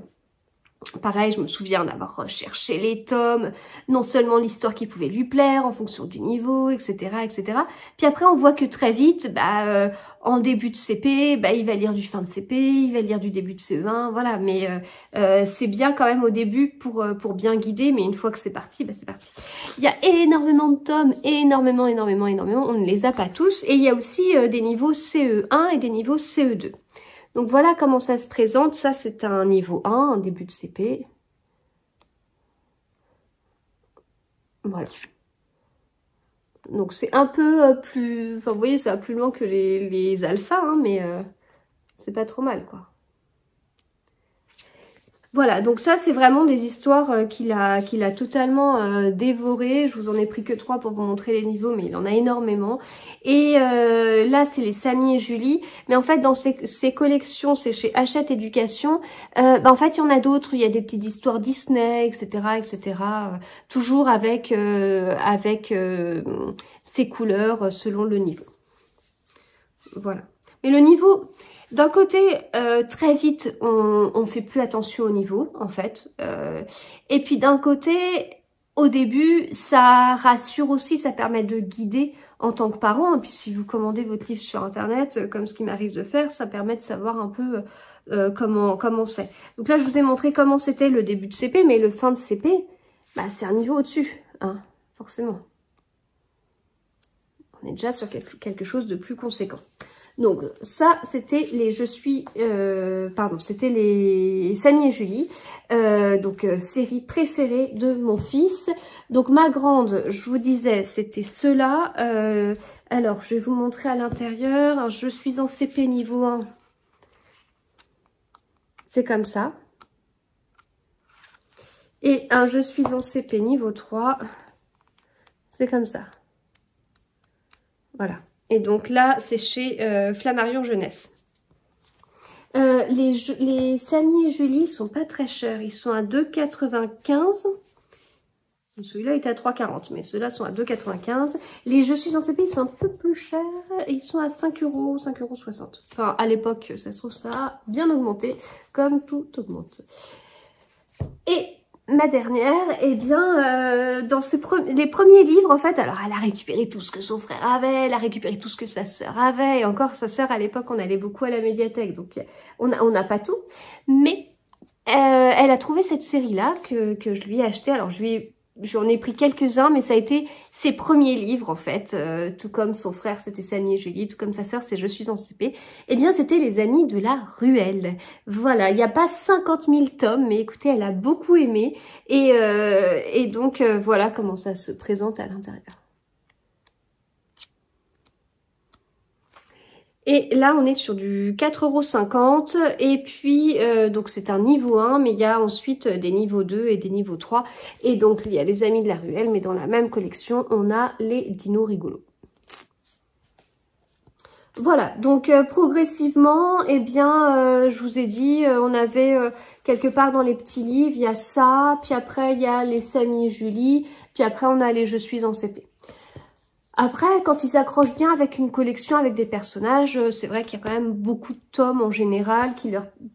Pareil, je me souviens d'avoir recherché les tomes, non seulement l'histoire qui pouvait lui plaire en fonction du niveau, etc., etc. Puis après, on voit que très vite, en début de CP, il va lire du fin de CP, il va lire du début de CE1, voilà. Mais c'est bien quand même au début pour bien guider, mais une fois que c'est parti, c'est parti. Il y a énormément de tomes, énormément, on ne les a pas tous. Et il y a aussi des niveaux CE1 et des niveaux CE2. Donc voilà comment ça se présente. Ça, c'est un niveau 1, un début de CP. Voilà. Donc c'est un peu plus... Enfin, vous voyez, ça va plus loin que les alphas, hein, mais c'est pas trop mal, quoi. Voilà, donc ça, c'est vraiment des histoires qu'il a totalement dévorées. Je vous en ai pris que 3 pour vous montrer les niveaux, mais il en a énormément. Et là, c'est les Samy et Julie. Mais en fait, dans ces collections, c'est chez Hachette Éducation. En fait, il y en a d'autres. Il y a des petites histoires Disney, etc., etc. Toujours avec ces couleurs selon le niveau. Voilà. Mais le niveau... D'un côté, très vite, on fait plus attention au niveau, en fait. Et puis d'un côté, au début, ça rassure aussi, ça permet de guider en tant que parent. Et puis si vous commandez votre livre sur Internet, comme ce qui m'arrive de faire, ça permet de savoir un peu comment c'est. Donc là, je vous ai montré comment c'était le début de CP, mais le fin de CP, c'est un niveau au-dessus, hein, forcément. On est déjà sur quelque chose de plus conséquent. Donc ça, c'était les c'était les Samy et Julie, série préférée de mon fils. Donc ma grande, je vous disais, c'était ceux-là. Alors, je vais vous montrer à l'intérieur. Je suis en CP niveau 1. C'est comme ça. Et un Je suis en CP niveau 3. C'est comme ça. Voilà. Et donc là, c'est chez Flammarion Jeunesse. Les Samy et Julie sont pas très chers. Ils sont à 2,95 €. Celui-là est à 3,40 €, mais ceux-là sont à 2,95 €. Les Je suis en CP, ils sont un peu plus chers. Ils sont à 5 €, 5,60 €. Enfin, à l'époque, ça se trouve, ça a bien augmenté, comme tout augmente. Et ma dernière, eh bien, dans les premiers livres, en fait, alors elle a récupéré tout ce que son frère avait, elle a récupéré tout ce que sa sœur avait, et encore sa sœur, à l'époque, on allait beaucoup à la médiathèque, donc on n'a pas tout, mais elle a trouvé cette série-là que je lui ai achetée, alors j'en ai pris quelques-uns, mais ça a été ses premiers livres, en fait. Tout comme son frère, c'était Samy et Julie, tout comme sa sœur, c'est Je suis en CP. Eh bien, c'était Les Amis de la Ruelle. Voilà, il n'y a pas 50 000 tomes, mais écoutez, elle a beaucoup aimé. Et donc, voilà comment ça se présente à l'intérieur. Et là, on est sur du 4,50 €. Et puis, donc c'est un niveau 1, mais il y a ensuite des niveaux 2 et des niveaux 3. Et donc, il y a les Amis de la Ruelle, mais dans la même collection, on a les dinos rigolos. Voilà, donc progressivement, eh bien, je vous ai dit, on avait quelque part dans les petits livres, il y a ça, puis après, il y a les Samy et Julie, puis après, on a les Je suis en CP. Après, quand ils accrochent bien avec une collection, avec des personnages, c'est vrai qu'il y a quand même beaucoup de tomes en général,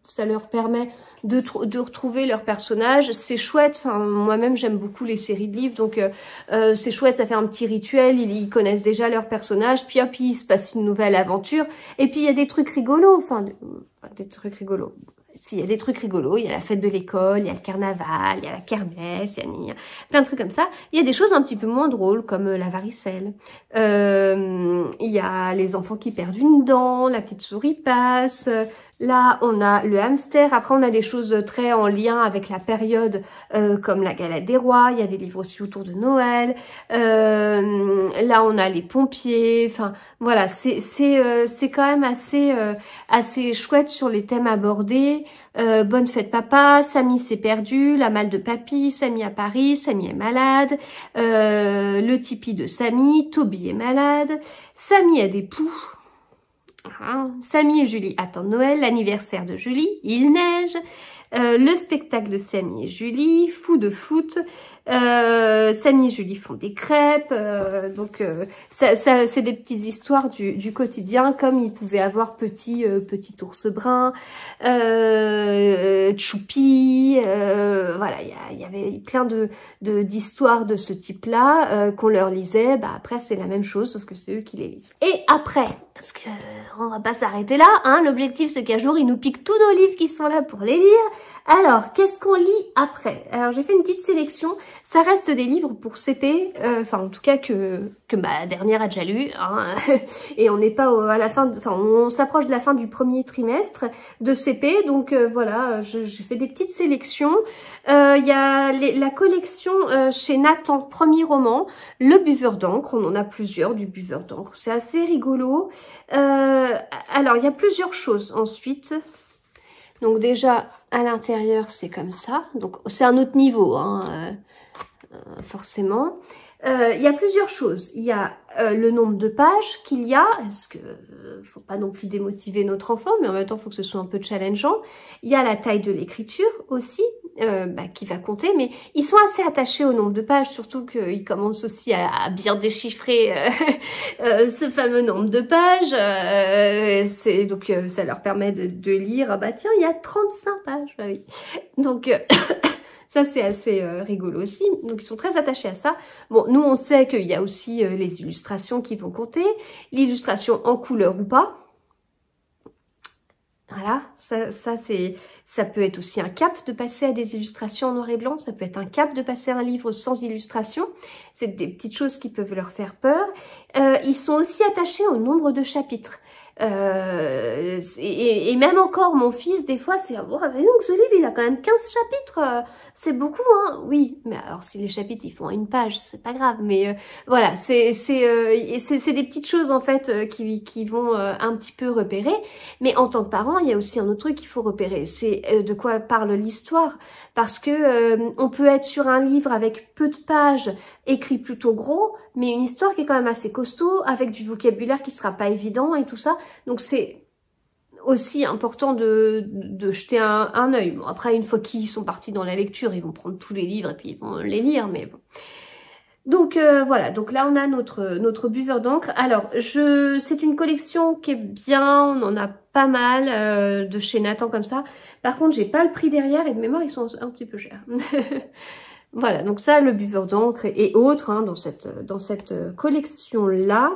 ça leur permet de retrouver leurs personnages. C'est chouette, enfin moi-même j'aime beaucoup les séries de livres, donc c'est chouette, ça fait un petit rituel, ils connaissent déjà leurs personnages, puis hop, il se passe une nouvelle aventure. Et puis il y a des trucs rigolos, enfin des trucs rigolos. Si, il y a des trucs rigolos, il y a la fête de l'école, il y a le carnaval, il y a la kermesse, il y a plein de trucs comme ça. Il y a des choses un petit peu moins drôles, comme la varicelle. Il y a les enfants qui perdent une dent, la petite souris passe. Là, on a le hamster. Après, on a des choses très en lien avec la période, comme la galette des rois. Il y a des livres aussi autour de Noël. Là, on a les pompiers. Enfin, voilà, c'est quand même assez chouette sur les thèmes abordés. Bonne fête papa, Samy s'est perdu, la malle de papy, Samy à Paris, Samy est malade, le Tipeee de Samy, Toby est malade, Samy a des poux. Samy et Julie attendent Noël, l'anniversaire de Julie, il neige, le spectacle de Samy et Julie, fou de foot, Samy et Julie font des crêpes, donc c'est des petites histoires du quotidien, comme il pouvait avoir petit ours brun, Choupi, voilà, il y avait plein d'histoires de ce type-là qu'on leur lisait. Bah après c'est la même chose, sauf que c'est eux qui les lisent. Et après, parce que on va pas s'arrêter là, hein, l'objectif c'est qu'un jour ils nous piquent tous nos livres qui sont là pour les lire. Alors, qu'est-ce qu'on lit après? Alors, j'ai fait une petite sélection. Ça reste des livres pour CP, enfin, en tout cas, que ma dernière a déjà lu, hein. Et on n'est pas à la fin, enfin, on s'approche de la fin du premier trimestre de CP, donc voilà, j'ai fait des petites sélections. Il y a la collection chez Nathan, premier roman, Le Buveur d'encre. On en a plusieurs, du Buveur d'encre. C'est assez rigolo. Alors, il y a plusieurs choses ensuite. Donc déjà, à l'intérieur, c'est comme ça. Donc c'est un autre niveau, hein, forcément. Il y a plusieurs choses. Il y a le nombre de pages qu'il y a. Est-ce que faut pas non plus démotiver notre enfant, mais en même temps, il faut que ce soit un peu challengeant. Il y a la taille de l'écriture aussi, qui va compter. Mais ils sont assez attachés au nombre de pages, surtout qu'ils commencent aussi à bien déchiffrer ce fameux nombre de pages. Donc ça leur permet de lire. Ah bah tiens, il y a 35 pages. Bah oui. Donc ça, c'est assez rigolo aussi. Donc, ils sont très attachés à ça. Bon, nous, on sait qu'il y a aussi les illustrations qui vont compter. L'illustration en couleur ou pas. Voilà, ça peut être aussi un cap de passer à des illustrations en noir et blanc. Ça peut être un cap de passer à un livre sans illustration. C'est des petites choses qui peuvent leur faire peur. Ils sont aussi attachés au nombre de chapitres. Et même encore, mon fils, des fois, c'est « Oh, mais donc ce livre, il a quand même 15 chapitres, c'est beaucoup, hein ?» Oui, mais alors si les chapitres, ils font une page, c'est pas grave. Mais voilà, c'est des petites choses, en fait, qui vont un petit peu repérer. Mais en tant que parent, il y a aussi un autre truc qu'il faut repérer. C'est de quoi parle l'histoire. Parce que on peut être sur un livre avec peu de pages, écrit plutôt gros, mais une histoire qui est quand même assez costaud, avec du vocabulaire qui sera pas évident et tout ça. Donc c'est aussi important de jeter un œil. Bon, après, une fois qu'ils sont partis dans la lecture, ils vont prendre tous les livres et puis ils vont les lire, mais bon. Donc voilà, donc là on a notre buveur d'encre. Alors c'est une collection qui est bien, on en a pas mal de chez Nathan comme ça. Par contre j'ai pas le prix derrière et de mémoire ils sont un petit peu chers. Voilà, donc ça le buveur d'encre et autres hein, dans cette collection là.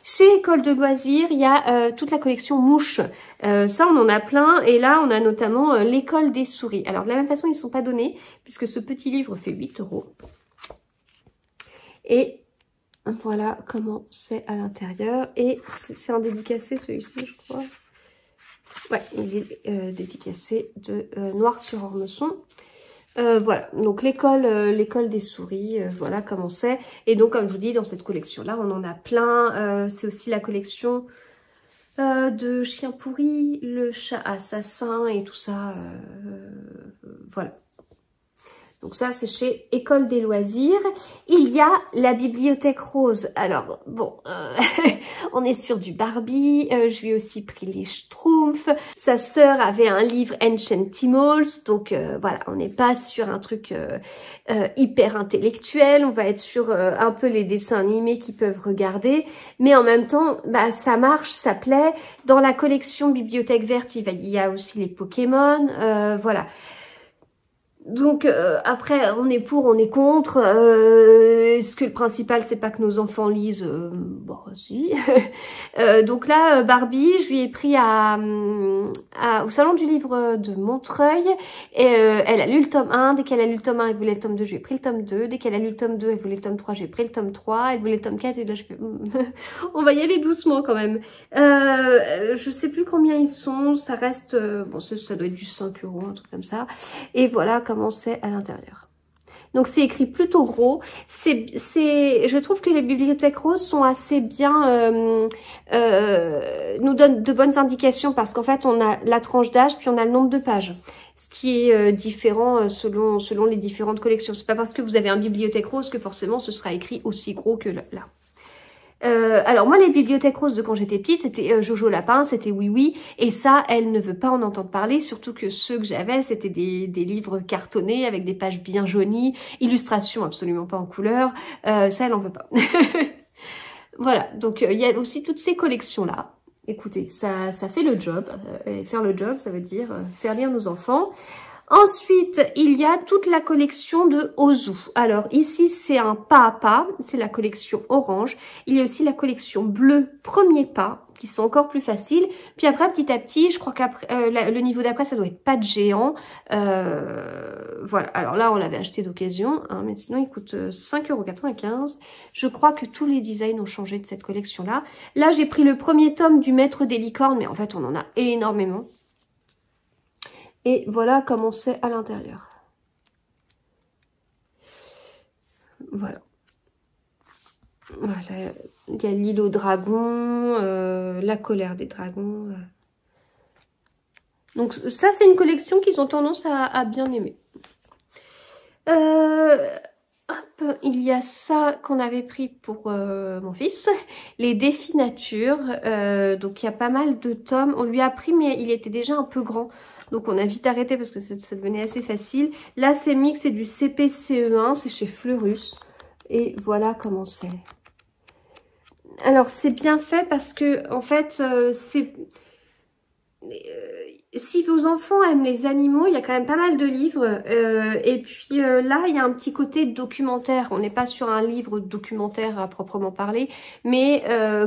Chez École de loisirs, il y a toute la collection mouches. Ça, on en a plein. Et là, on a notamment l'école des souris. Alors, de la même façon, ils ne sont pas donnés, puisque ce petit livre fait 8 €. Et voilà comment c'est à l'intérieur. Et c'est un dédicacé, celui-ci, je crois. Ouais, il est dédicacé de Noir sur Ormesson. Voilà, donc l'école des souris, voilà comment c'est. Et donc, comme je vous dis, dans cette collection-là, on en a plein. C'est aussi la collection de Chien pourri, le chat assassin et tout ça. Voilà. Donc ça, c'est chez École des loisirs. Il y a la bibliothèque rose. Alors, bon, on est sur du Barbie. Je lui ai aussi pris les Schtroumpfs. Sa sœur avait un livre Enchantimals. Donc, voilà, on n'est pas sur un truc hyper intellectuel. On va être sur un peu les dessins animés qu'ils peuvent regarder. Mais en même temps, bah, ça marche, ça plaît. Dans la collection Bibliothèque verte, il y a aussi les Pokémon. Voilà. Donc après, on est pour, on est contre. Est-ce que le principal, c'est pas que nos enfants lisent bon, si. Donc là, Barbie, je lui ai pris au Salon du Livre de Montreuil. Et, elle a lu le tome 1. Dès qu'elle a lu le tome 1, elle voulait le tome 2, je lui ai pris le tome 2. Dès qu'elle a lu le tome 2, elle voulait le tome 3, j'ai pris le tome 3. Elle voulait le tome 4, et là, je fais... on va y aller doucement quand même. Je sais plus combien ils sont. Ça reste... bon, ça doit être du 5 €, un truc comme ça. Et voilà comment c'est à l'intérieur. Donc c'est écrit plutôt gros. Je trouve que les bibliothèques roses sont assez bien, nous donnent de bonnes indications parce qu'en fait on a la tranche d'âge puis on a le nombre de pages. Ce qui est différent selon les différentes collections. C'est pas parce que vous avez un bibliothèque rose que forcément ce sera écrit aussi gros que là. Alors moi les bibliothèques roses de quand j'étais petite c'était Jojo Lapin, c'était Oui Oui et ça elle ne veut pas en entendre parler, surtout que ceux que j'avais c'était des livres cartonnés avec des pages bien jaunies, illustrations absolument pas en couleur, ça elle en veut pas. Voilà, donc il y a aussi toutes ces collections là. Écoutez, ça fait le job, et faire le job ça veut dire faire lire nos enfants. Ensuite, il y a toute la collection de Ozu. Alors ici, c'est un pas à pas, c'est la collection orange. Il y a aussi la collection bleue premier pas, qui sont encore plus faciles. Puis après, petit à petit, je crois qu'après le niveau d'après, ça doit être pas de géant. Voilà, alors là, on l'avait acheté d'occasion, hein, mais sinon, il coûte 5,95 €. Je crois que tous les designs ont changé de cette collection-là. Là, j'ai pris le premier tome du Maître des licornes, mais en fait, on en a énormément. Et voilà comment c'est à l'intérieur. Voilà. Voilà. Il y a l'île aux dragons, la colère des dragons. Donc ça, c'est une collection qu'ils ont tendance à bien aimer. Hop, il y a ça qu'on avait pris pour mon fils, les défis nature. Donc il y a pas mal de tomes. On lui a pris, mais il était déjà un peu grand. Donc on a vite arrêté parce que ça devenait assez facile. Là c'est mix, c'est du CP-CE1, c'est chez Fleurus. Et voilà comment c'est. Alors c'est bien fait parce que en fait c'est... si vos enfants aiment les animaux, il y a quand même pas mal de livres. Et puis là, il y a un petit côté documentaire. On n'est pas sur un livre documentaire à proprement parler, mais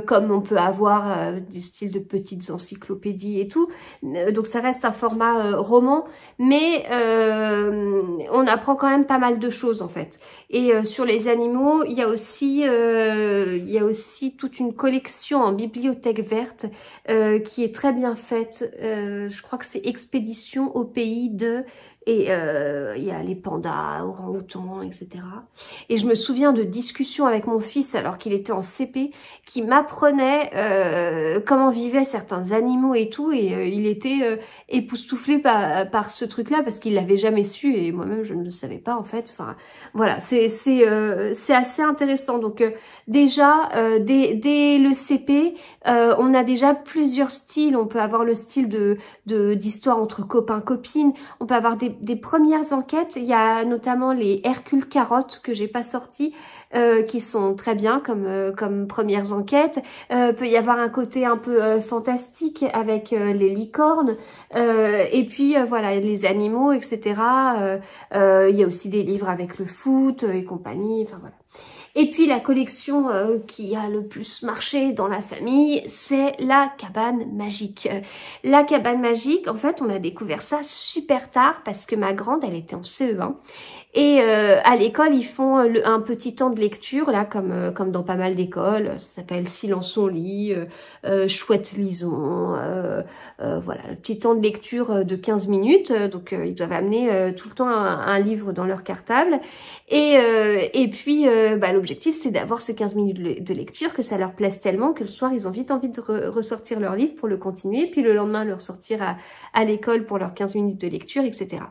comme on peut avoir des styles de petites encyclopédies et tout. Donc ça reste un format roman, mais on apprend quand même pas mal de choses en fait. Et sur les animaux, il y a aussi toute une collection en bibliothèque verte qui est très bien faite. Je crois que c'est Expédition au pays de... Et il y a les pandas, orang-outans, etc. Et je me souviens de discussions avec mon fils alors qu'il était en CP, qui m'apprenait comment vivaient certains animaux et tout. Et il était époustouflé par ce truc-là parce qu'il l'avait jamais su et moi-même je ne le savais pas en fait. Enfin voilà, c'est assez intéressant. Donc déjà dès le CP, on a déjà plusieurs styles. On peut avoir le style d'histoire entre copains-copines. On peut avoir des premières enquêtes. Il y a notamment les Hercule Carottes que j'ai pas sortis, qui sont très bien comme premières enquêtes. Peut y avoir un côté un peu fantastique avec les licornes, et puis voilà, les animaux, etc. Il y a aussi des livres avec le foot et compagnie, enfin voilà. Et puis la collection qui a le plus marché dans la famille, c'est la cabane magique. La cabane magique, en fait, on a découvert ça super tard parce que ma grande, elle était en CE1. Et à l'école, ils font un petit temps de lecture, là, comme dans pas mal d'écoles. Ça s'appelle Silence on lit, Chouette lisons, voilà, le petit temps de lecture de 15 minutes. Donc, ils doivent amener tout le temps un livre dans leur cartable. Et puis, l'objectif, c'est d'avoir ces 15 minutes de lecture, que ça leur plaise tellement que le soir, ils ont vite envie de ressortir leur livre pour le continuer. Puis le lendemain, le ressortir à l'école pour leurs 15 minutes de lecture, etc.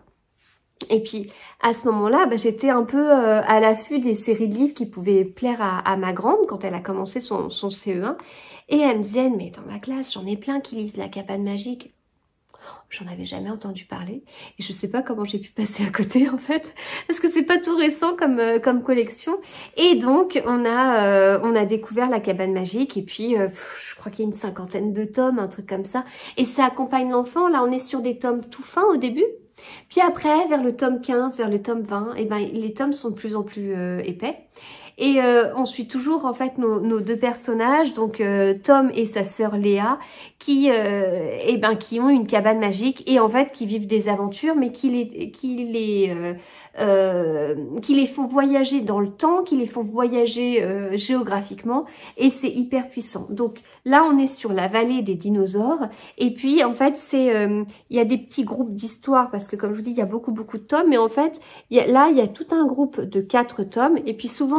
Et puis, à ce moment-là, j'étais un peu à l'affût des séries de livres qui pouvaient plaire à ma grande quand elle a commencé son CE1. Et elle me disait, mais dans ma classe, j'en ai plein qui lisent la cabane magique. J'en avais jamais entendu parler. Et je sais pas comment j'ai pu passer à côté, en fait. Parce que c'est pas tout récent comme collection. Et donc, on a découvert la cabane magique. Et puis, je crois qu'il y a une 50aine de tomes, un truc comme ça. Et ça accompagne l'enfant. Là, on est sur des tomes tout fins au début. Puis après, vers le tome 15, vers le tome 20, les tomes sont de plus en plus épais. Et on suit toujours en fait nos deux personnages, donc Tom et sa sœur Léa, qui ont une cabane magique et en fait qui vivent des aventures, mais qui les font voyager dans le temps, qui les font voyager géographiquement, et c'est hyper puissant. Donc là, on est sur la vallée des dinosaures, et puis en fait, il y a des petits groupes d'histoires, parce que comme je vous dis, il y a beaucoup de tomes, mais en fait, il y a tout un groupe de 4 tomes, et puis souvent,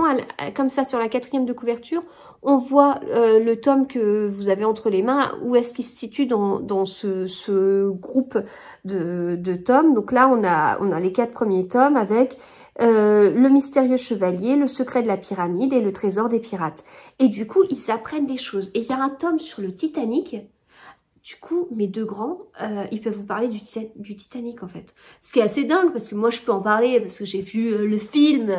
comme ça, sur la 4e de couverture, on voit le tome que vous avez entre les mains, où est-ce qu'il se situe dans ce groupe de tomes. Donc là, on a les 4 premiers tomes avec le mystérieux chevalier, le secret de la pyramide et le trésor des pirates. Et du coup, ils s'apprennent des choses. Et il y a un tome sur le Titanic. Du coup, mes deux grands, ils peuvent vous parler du Titanic, en fait. Ce qui est assez dingue, parce que moi, je peux en parler, parce que j'ai vu le film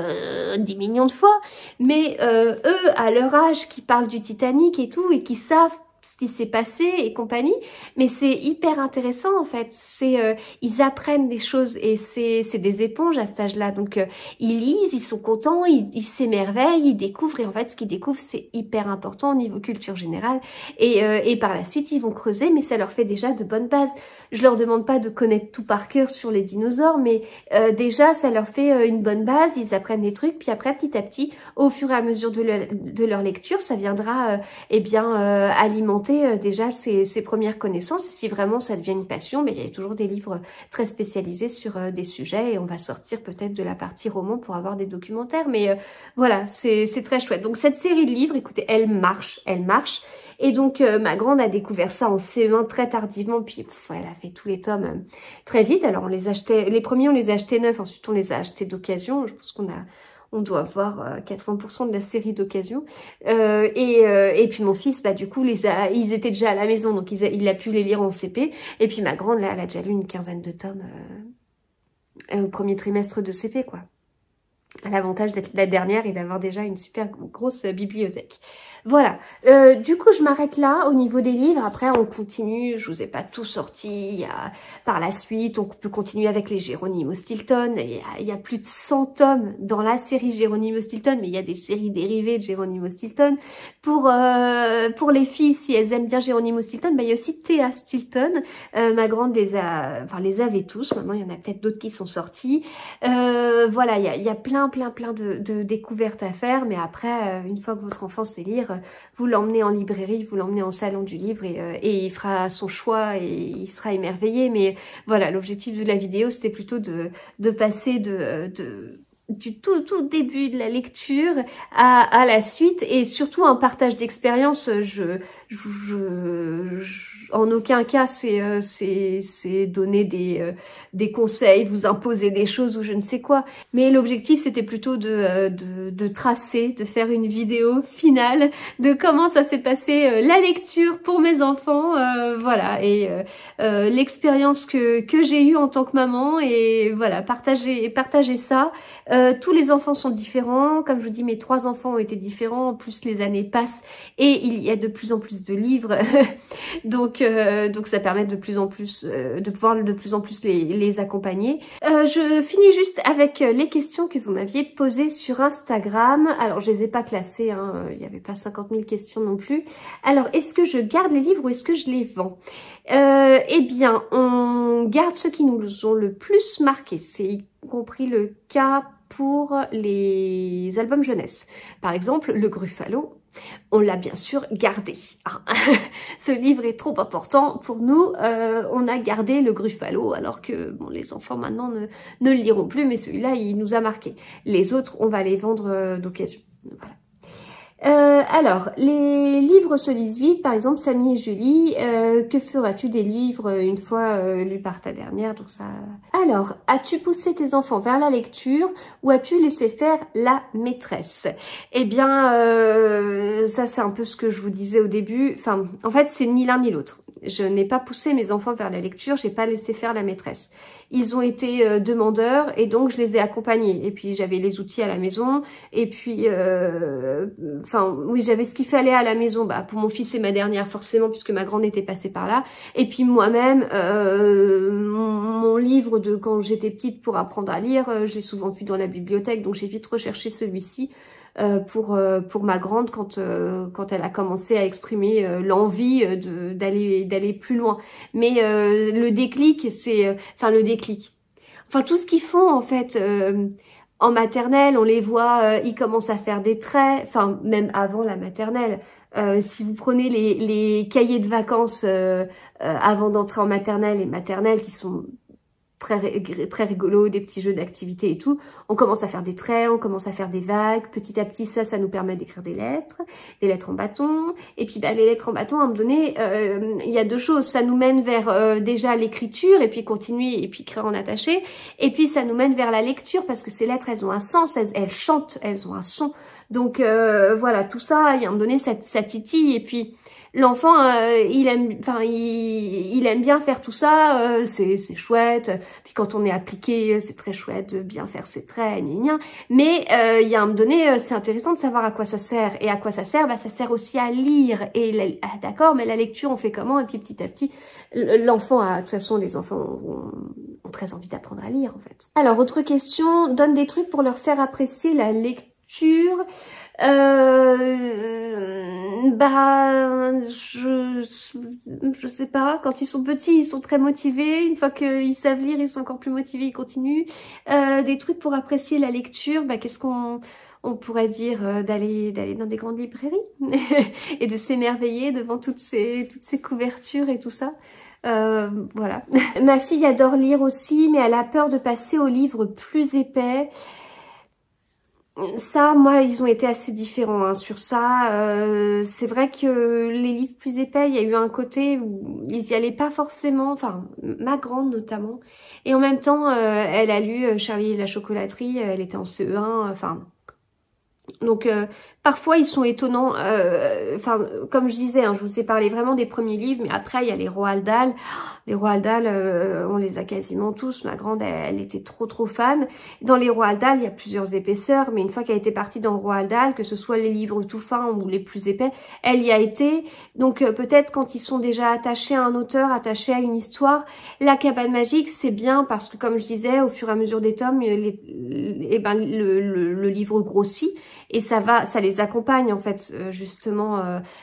10 millions de fois. Mais eux, à leur âge, qui parlent du Titanic et tout, et qui savent ce qui s'est passé et compagnie, mais c'est hyper intéressant en fait. Ils apprennent des choses et c'est des éponges à cet âge-là. Donc ils lisent, ils sont contents, ils s'émerveillent, ils découvrent et en fait ce qu'ils découvrent c'est hyper important au niveau culture générale et par la suite ils vont creuser, mais ça leur fait déjà de bonnes bases. Je leur demande pas de connaître tout par cœur sur les dinosaures, mais déjà ça leur fait une bonne base. Ils apprennent des trucs, puis après petit à petit, au fur et à mesure de leur lecture, ça viendra alimenter déjà ses premières connaissances. Et si vraiment ça devient une passion, mais il y a toujours des livres très spécialisés sur des sujets et on va sortir peut-être de la partie roman pour avoir des documentaires. Mais voilà, c'est très chouette. Donc cette série de livres, écoutez, elle marche. Et donc ma grande a découvert ça en CE1 très tardivement, puis elle a fait tous les tomes très vite. Alors on les achetait, les premiers on les a achetés neufs, ensuite on les a achetés d'occasion. Je pense on doit avoir 80% de la série d'occasion. Et puis mon fils, du coup, ils étaient déjà à la maison, donc il a pu les lire en CP. Et puis ma grande, là, elle a déjà lu une 15aine de tomes au premier trimestre de CP, quoi. L'avantage d'être la dernière et d'avoir déjà une super grosse bibliothèque. Voilà, du coup je m'arrête là au niveau des livres, après on continue, je vous ai pas tout sorti, par la suite on peut continuer avec les Geronimo Stilton, il y a plus de 100 tomes dans la série Geronimo Stilton, mais il y a des séries dérivées de Geronimo Stilton. Pour les filles, si elles aiment bien Geronimo Stilton, il y a aussi Théa Stilton, ma grande les avait tous, maintenant il y en a peut-être d'autres qui sont sortis. Voilà, il y a plein de découvertes à faire, mais après, une fois que votre enfant sait lire, vous l'emmenez en librairie, vous l'emmenez en salon du livre et il fera son choix et il sera émerveillé. Mais voilà, l'objectif de la vidéo, c'était plutôt de passer du tout début de la lecture à la suite et surtout un partage d'expérience. en aucun cas c'est donner des conseils, vous imposer des choses ou je ne sais quoi. Mais l'objectif c'était plutôt de tracer, de faire une vidéo finale de comment ça s'est passé la lecture pour mes enfants, voilà, et l'expérience que j'ai eue en tant que maman, et voilà, partager ça. Tous les enfants sont différents, comme je vous dis, mes 3 enfants ont été différents, en plus les années passent et il y a de plus en plus de livres, donc ça permet de plus en plus de pouvoir de plus en plus les accompagner. Je finis juste avec les questions que vous m'aviez posées sur Instagram. Alors je les ai pas classées, hein, il n'y avait pas 50 000 questions non plus. Alors, est-ce que je garde les livres ou est-ce que je les vends? Eh bien, on garde ceux qui nous ont le plus marqué, c'est y compris le cas pour les albums jeunesse. Par exemple, le Gruffalo, on l'a bien sûr gardé. Hein. Ce livre est trop important pour nous, on a gardé le Gruffalo, alors que bon, les enfants maintenant ne le liront plus, mais celui-là, il nous a marqué. Les autres, on va les vendre d'occasion. Voilà. Alors, les livres se lisent vite, par exemple Samy et Julie, que feras-tu des livres une fois lus par ta dernière, donc ça... Alors, as-tu poussé tes enfants vers la lecture ou as-tu laissé faire la maîtresse? Eh bien, ça c'est un peu ce que je vous disais au début, enfin, en fait c'est ni l'un ni l'autre. Je n'ai pas poussé mes enfants vers la lecture, j'ai pas laissé faire la maîtresse. Ils ont été demandeurs et donc je les ai accompagnés. Et puis j'avais les outils à la maison. Et puis, enfin oui, j'avais ce qu'il fallait à la maison. Bah, pour mon fils et ma dernière forcément, puisque ma grande était passée par là. Et puis moi-même, mon livre de quand j'étais petite pour apprendre à lire, je l'ai souvent vu dans la bibliothèque. Donc j'ai vite recherché celui-ci. Pour ma grande quand elle a commencé à exprimer l'envie d'aller plus loin. Mais le déclic, c'est enfin tout ce qu'ils font en fait en maternelle, on les voit, ils commencent à faire des traits, enfin même avant la maternelle. Si vous prenez les cahiers de vacances avant d'entrer en maternelle et maternelle qui sont très rigolo, des petits jeux d'activité et tout. On commence à faire des traits, on commence à faire des vagues. Petit à petit, ça nous permet d'écrire des lettres en bâton. Et puis, bah, les lettres en bâton, à un moment donné, il y a 2 choses. Ça nous mène vers déjà l'écriture et puis continuer et puis écrire en attaché. Et puis, ça nous mène vers la lecture parce que ces lettres, elles ont un sens, elles chantent, elles ont un son. Donc, voilà, tout ça, il y a un moment donné, ça titille. Et puis, l'enfant, il aime bien faire tout ça, c'est chouette. Puis quand on est appliqué, c'est très chouette de bien faire ses traits, gna gna. Mais il y a un moment donné, c'est intéressant de savoir à quoi ça sert. Et à quoi ça sert? Bah, ça sert aussi à lire. Et d'accord, mais la lecture, on fait comment? Et puis petit à petit, l'enfant, de toute façon, les enfants ont très envie d'apprendre à lire, en fait. Alors, autre question, donne des trucs pour leur faire apprécier la lecture. Bah, je sais pas. Quand ils sont petits, ils sont très motivés. Une fois qu'ils savent lire, ils sont encore plus motivés, ils continuent. Des trucs pour apprécier la lecture. Bah, qu'est-ce qu'on pourrait dire? D'aller dans des grandes librairies et de s'émerveiller devant toutes ces couvertures et tout ça. Voilà. Ma fille adore lire aussi, mais elle a peur de passer aux livres plus épais. Ça, moi, ils ont été assez différents hein, sur ça. C'est vrai que les livres plus épais, il y a eu un côté où ils y allaient pas forcément, enfin, ma grande notamment. Et en même temps, elle a lu Charlie et la chocolaterie, elle était en CE1, enfin... Donc, parfois, ils sont étonnants. Enfin, comme je disais, hein, je vous ai parlé vraiment des premiers livres, mais après, il y a les Roald Dahl. Les Roald Dahl, on les a quasiment tous. Ma grande, elle était trop fan. Dans les Roald Dahl, il y a plusieurs épaisseurs, mais une fois qu'elle était partie dans le Roald Dahl, que ce soit les livres tout fins ou les plus épais, elle y a été. Donc, peut-être quand ils sont déjà attachés à un auteur, attachés à une histoire, La Cabane Magique, c'est bien parce que, comme je disais, au fur et à mesure des tomes, le livre grossit. Et ça les accompagne en fait justement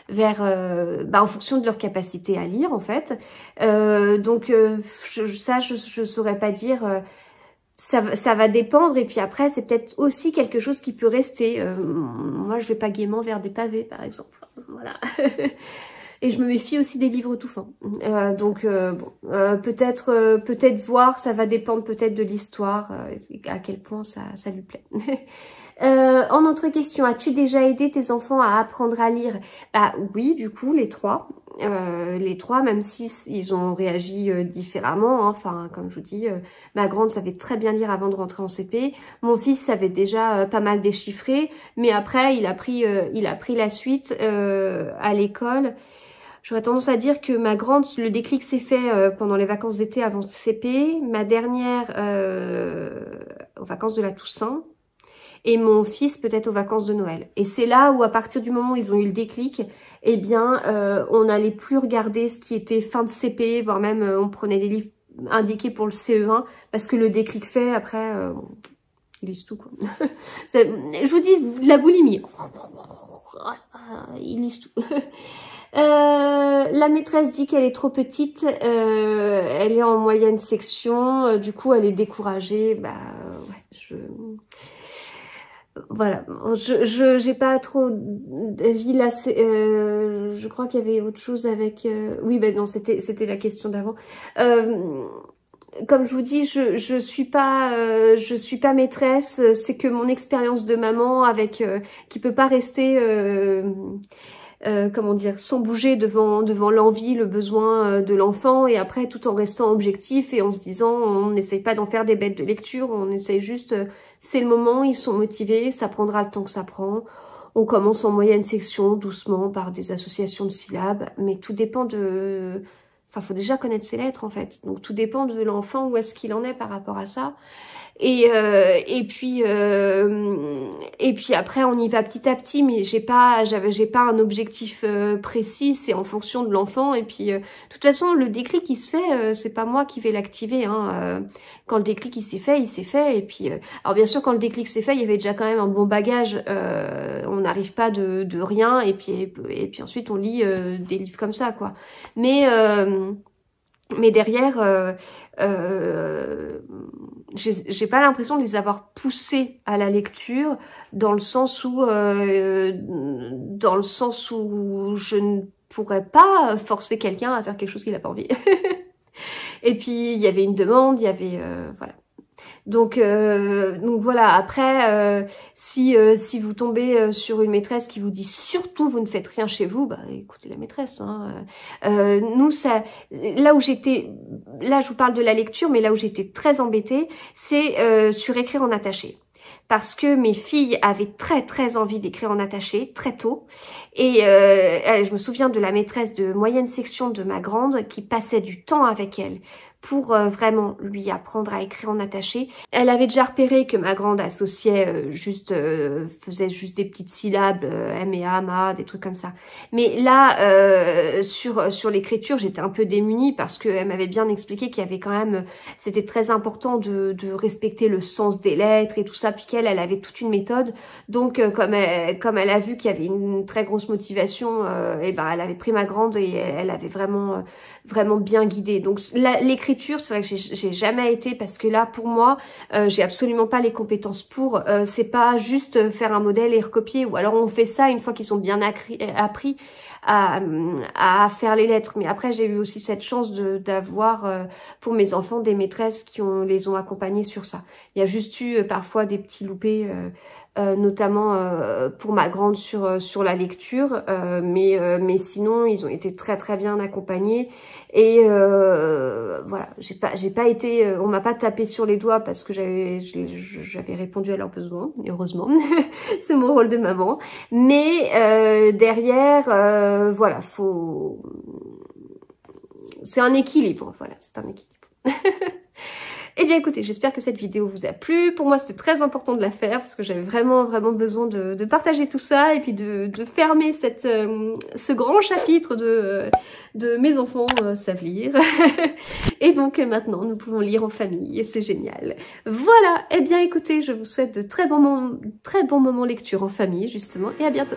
vers, en fonction de leur capacité à lire en fait. Donc je saurais pas dire. Ça va dépendre et puis après c'est peut-être aussi quelque chose qui peut rester. Moi je vais pas gaiement vers des pavés par exemple. Voilà. Et je me méfie aussi des livres tout fins. Donc peut-être voir, ça va dépendre peut-être de l'histoire, à quel point ça lui plaît. En autre question, as-tu déjà aidé tes enfants à apprendre à lire? Bah oui, du coup, les 3. les trois, même si ils ont réagi différemment. Hein. Enfin, comme je vous dis, ma grande savait très bien lire avant de rentrer en CP. Mon fils savait déjà pas mal déchiffrer, mais après, il a pris la suite à l'école. J'aurais tendance à dire que ma grande, le déclic s'est fait pendant les vacances d'été avant CP, ma dernière aux vacances de la Toussaint, et mon fils peut-être aux vacances de Noël. Et c'est là où, à partir du moment où ils ont eu le déclic, eh bien, on n'allait plus regarder ce qui était fin de CP, voire même on prenait des livres indiqués pour le CE1, parce que le déclic fait, après, ils lisent tout, quoi. Je vous dis, de la boulimie. Ils lisent tout. La maîtresse dit qu'elle est trop petite, elle est en moyenne section, du coup elle est découragée. Bah ouais, voilà, j'ai pas trop d'avis là. Je crois qu'il y avait autre chose avec. Oui, bah non, c'était la question d'avant. Comme je vous dis, je suis pas maîtresse. C'est que mon expérience de maman avec qui peut pas rester. Comment dire, sans bouger devant l'envie, le besoin de l'enfant, et après tout en restant objectif et en se disant on n'essaye pas d'en faire des bêtes de lecture, on essaye juste, c'est le moment, ils sont motivés, ça prendra le temps que ça prend. On commence en moyenne section, doucement, par des associations de syllabes, mais tout dépend de... Enfin, faut déjà connaître ses lettres, en fait. Donc, tout dépend de l'enfant, où est-ce qu'il en est par rapport à ça. Et puis après on y va petit à petit, mais j'ai pas un objectif précis, c'est en fonction de l'enfant. Et puis de toute façon le déclic il se fait, c'est pas moi qui vais l'activer, hein. Quand le déclic il s'est fait. Et puis alors bien sûr quand le déclic s'est fait, il y avait déjà quand même un bon bagage, on n'arrive pas de rien, et puis ensuite on lit des livres comme ça, quoi. Mais derrière, j'ai pas l'impression de les avoir poussés à la lecture dans le sens où je ne pourrais pas forcer quelqu'un à faire quelque chose qu'il n'a pas envie. Et puis il y avait une demande, il y avait voilà. Donc voilà, après, si vous tombez sur une maîtresse qui vous dit surtout vous ne faites rien chez vous, bah écoutez la maîtresse. Hein. Nous, là je vous parle de la lecture, mais là où j'étais très embêtée, c'est sur écrire en attaché. Parce que mes filles avaient très envie d'écrire en attaché, très tôt. Et je me souviens de la maîtresse de moyenne section de ma grande qui passait du temps avec elle pour vraiment lui apprendre à écrire en attaché. Elle avait déjà repéré que ma grande associait faisait juste des petites syllabes, M et A, ma, des trucs comme ça. Mais là, sur l'écriture, j'étais un peu démunie parce qu'elle m'avait bien expliqué qu'il y avait quand même, c'était très important de respecter le sens des lettres et tout ça, puis qu'elle avait toute une méthode. Donc, comme elle a vu qu'il y avait une très grosse motivation, et ben elle avait pris ma grande et elle avait vraiment bien guidé. Donc l'écriture, c'est vrai que j'ai jamais été, parce que là pour moi j'ai absolument pas les compétences pour, c'est pas juste faire un modèle et recopier, ou alors on fait ça une fois qu'ils sont bien appris à faire les lettres. Mais après j'ai eu aussi cette chance d'avoir pour mes enfants des maîtresses qui les ont accompagnés sur ça. Il y a juste eu parfois des petits loupés, notamment pour ma grande sur la lecture, mais sinon ils ont été très bien accompagnés. Et voilà, j'ai pas été, on m'a pas tapé sur les doigts parce que j'avais répondu à leurs besoins, heureusement. C'est mon rôle de maman. Mais derrière, voilà, c'est un équilibre. Voilà, c'est un équilibre. Eh bien écoutez, j'espère que cette vidéo vous a plu. Pour moi, c'était très important de la faire parce que j'avais vraiment besoin de partager tout ça et puis de fermer ce grand chapitre de mes enfants savent lire. Et donc maintenant, nous pouvons lire en famille et c'est génial. Voilà, eh bien écoutez, je vous souhaite de très bons moments lecture en famille justement et à bientôt.